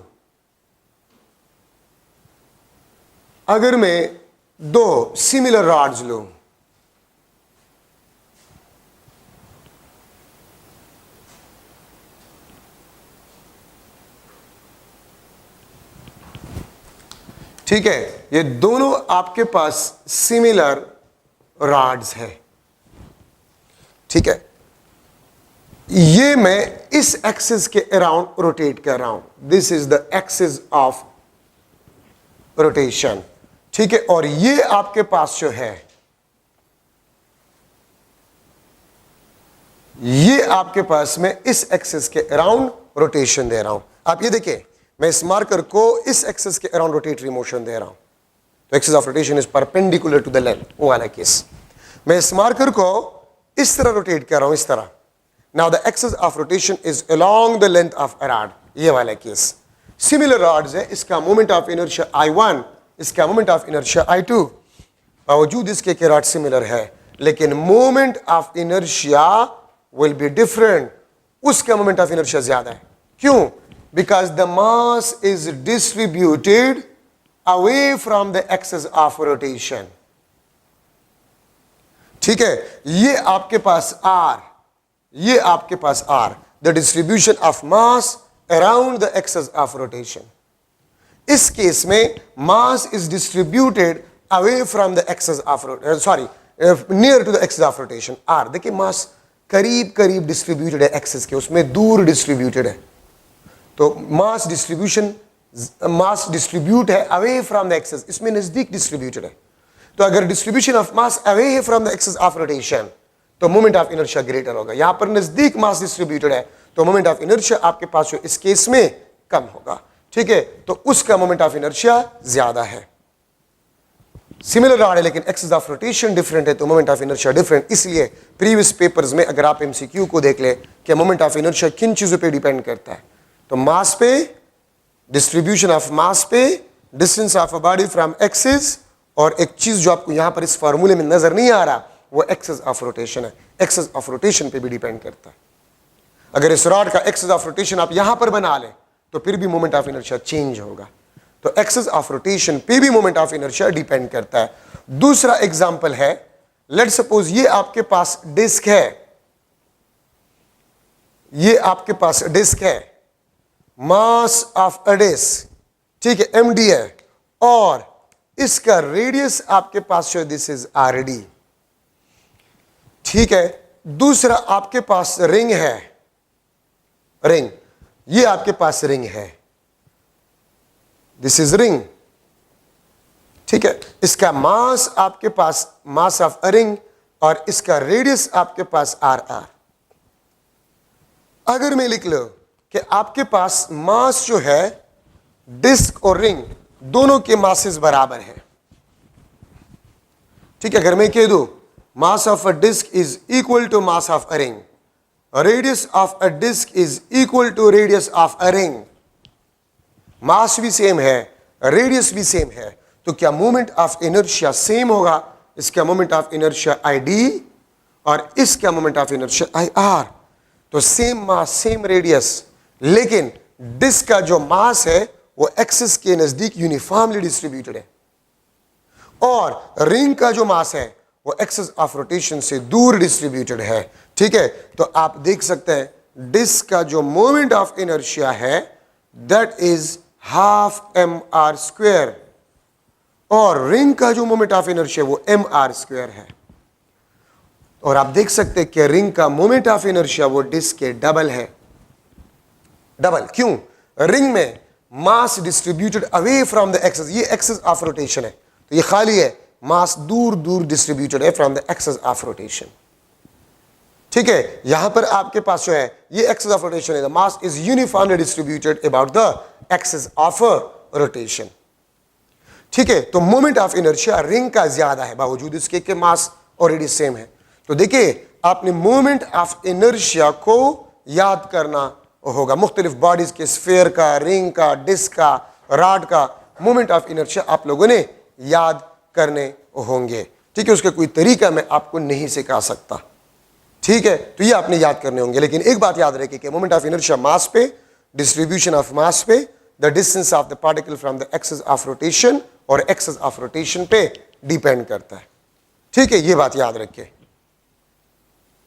अगर मैं दो सिमिलर रॉड्स लूं, ठीक है, ये दोनों आपके पास सिमिलर रॉड्स है, ठीक है। ये मैं इस एक्सिस के अराउंड रोटेट कर रहा हूं, this is the axis of rotation, ठीक है। और ये आपके पास जो है, ये आपके पास मैं इस एक्सिस के अराउंड रोटेशन दे रहा हूं। आप ये देखिए, मैं इस मार्कर को इस एक्सिस के अराउंड रोटेटरी मोशन दे रहा हूं, तो axis of rotation is perpendicular to the length, वो वाला केस। मैं इस मार्कर को इस तरह रोटेट कर रहा हूं, इस तरह। Now the axis of rotation is along the length of a rod, ये वाला केस। सिमिलर रॉड्स है, इसका मोमेंट ऑफ इनर्शिया I1, इसका मोमेंट ऑफ इनर्शिया I2, बावजूद इसके कि रॉड सिमिलर है, लेकिन moment of inertia will be different, उसका मोमेंट ऑफ इनर्शिया ज्यादा है। क्यों? Because the mass is distributed away from the axis of rotation, ठीक है। ये आपके पास R, ये आपके पास R, the distribution of mass around the axis of rotation. इस केस में mass is distributed away from the axis of near to the axis of rotation. R, देखिए mass करीब करीब डिस्ट्रीब्यूटेड है एक्सिस के, उसमें दूर डिस्ट्रीब्यूटेड है, तो मास डिस्ट्रीब्यूट है अवे फ्रॉम द एक्सिस, इसमें नजदीक डिस्ट्रीब्यूटेड है। तो अगर डिस्ट्रीब्यूशन ऑफ मास अवे है from the axis of rotation, तो मोमेंट ऑफ इनर्शिया ग्रेटर होगा। यहां पर नजदीक मास डिस्ट्रीब्यूटेड है, तो मोमेंट ऑफ इनर्शिया आपके पास जो इस केस में कम होगा, ठीक है। तो उसका मोमेंट ऑफ इनर्शिया ज्यादा है। सिमिलर रॉड है लेकिन एक्सिस ऑफ रोटेशन डिफरेंट है, तो मोमेंट ऑफ इनर्शिया डिफरेंट। इसलिए प्रीवियस पेपर्स में अगर आप एमसीक्यू को देख ले कि मोमेंट ऑफ इनर्शिया किन चीजों पे डिपेंड करता है, तो मास पे, डिस्ट्रीब्यूशन ऑफ मास पे, distance of a body from axis, और एक चीज जो आपको यहां पर इस फार्मूले में नजर नहीं आ रहा, वो एक्सिस ऑफ रोटेशन है। एक्सिस ऑफ रोटेशन पे भी डिपेंड करता है। अगर इस रॉड का एक्सिस ऑफ रोटेशन आप यहां पर बना लें, तो फिर भी मोमेंट ऑफ इनर्शिया चेंज होगा। तो एक्सिस ऑफ रोटेशन पे भी मोमेंट ऑफ इनर्शिया डिपेंड करता है। दूसरा एग्जांपल है, लेट सपोज ये आपके पास डिस्क है, ये आपके पास डिस्क है, मास ऑफ अ डिस्क, ठीक है, md है, और इसका रेडियस आपके पास जो दिस इज rd, ठीक है। दूसरा आपके पास रिंग है, रिंग, ये आपके पास रिंग है, दिस इज रिंग, ठीक है। इसका मास आपके पास मास ऑफ अ रिंग, और इसका रेडियस आपके पास rr। अगर मैं लिख लो कि आपके पास मास जो है डिस्क और रिंग दोनों के मासेस बराबर है, ठीक है। अगर मैं कह दूं mass of a disc is equal to mass of a ring, radius of a disc is equal to radius of a ring, mass भी सेम है, रेडियस भी सेम है, तो क्या मोमेंट ऑफ इनर्शिया सेम होगा? इसका मोमेंट ऑफ इनर्शिया Id और इसका मोमेंट ऑफ इनर्शिया Ir। तो सेम मास सेम रेडियस, लेकिन डिस्क का जो मास है वो एक्सिस के नजदीक यूनिफॉर्मली डिस्ट्रीब्यूटेड है, और रिंग का जो मास है वो एक्सिस ऑफ रोटेशन से दूर डिस्ट्रीब्यूटेड है, ठीक है। तो आप देख सकते हैं डिस्क का जो मोमेंट ऑफ इनर्शिया है दैट इज हाफ mr², और रिंग का जो मोमेंट ऑफ इनर्शिया वो mr² है। और आप देख सकते हैं कि रिंग का मोमेंट ऑफ इनर्शिया वो डिस्क के डबल है। डबल क्यों? रिंग में mass distributed away from the axis, ये एक्सिस ऑफ रोटेशन है, तो ये खाली है, मास दूर दूर डिस्ट्रीब्यूटेड है from the axis of rotation. ठीक है, यहां पर आपके पास जो है ये एक्सेस ऑफ रोटेशन है, the mass is uniformly distributed about the axis of rotation. ठीक है, तो मोमेंट ऑफ इनर्शिया रिंग का ज्यादा है बावजूद इसके कि मास ऑलरेडी सेम है। तो देखिए आपने मोमेंट ऑफ इनर्शिया को याद करना होगा, मुख्तलिफ बॉडीज के, स्फेयर का, रिंग का, डिस्क का, रॉड का मोमेंट ऑफ इनर्शिया आप लोगों ने याद करने होंगे। ठीक है, उसका कोई तरीका मैं आपको नहीं सिखा सकता। ठीक है, तो ये आपने याद करने होंगे। लेकिन एक बात याद रखिए कि मोमेंट ऑफ इनर्शिया मास पे, डिस्ट्रीब्यूशन ऑफ मास पे, the distance of the particle from the axis of rotation और एक्सेस ऑफ रोटेशन पे डिपेंड करता है। ठीक है, ये बात याद रखिए।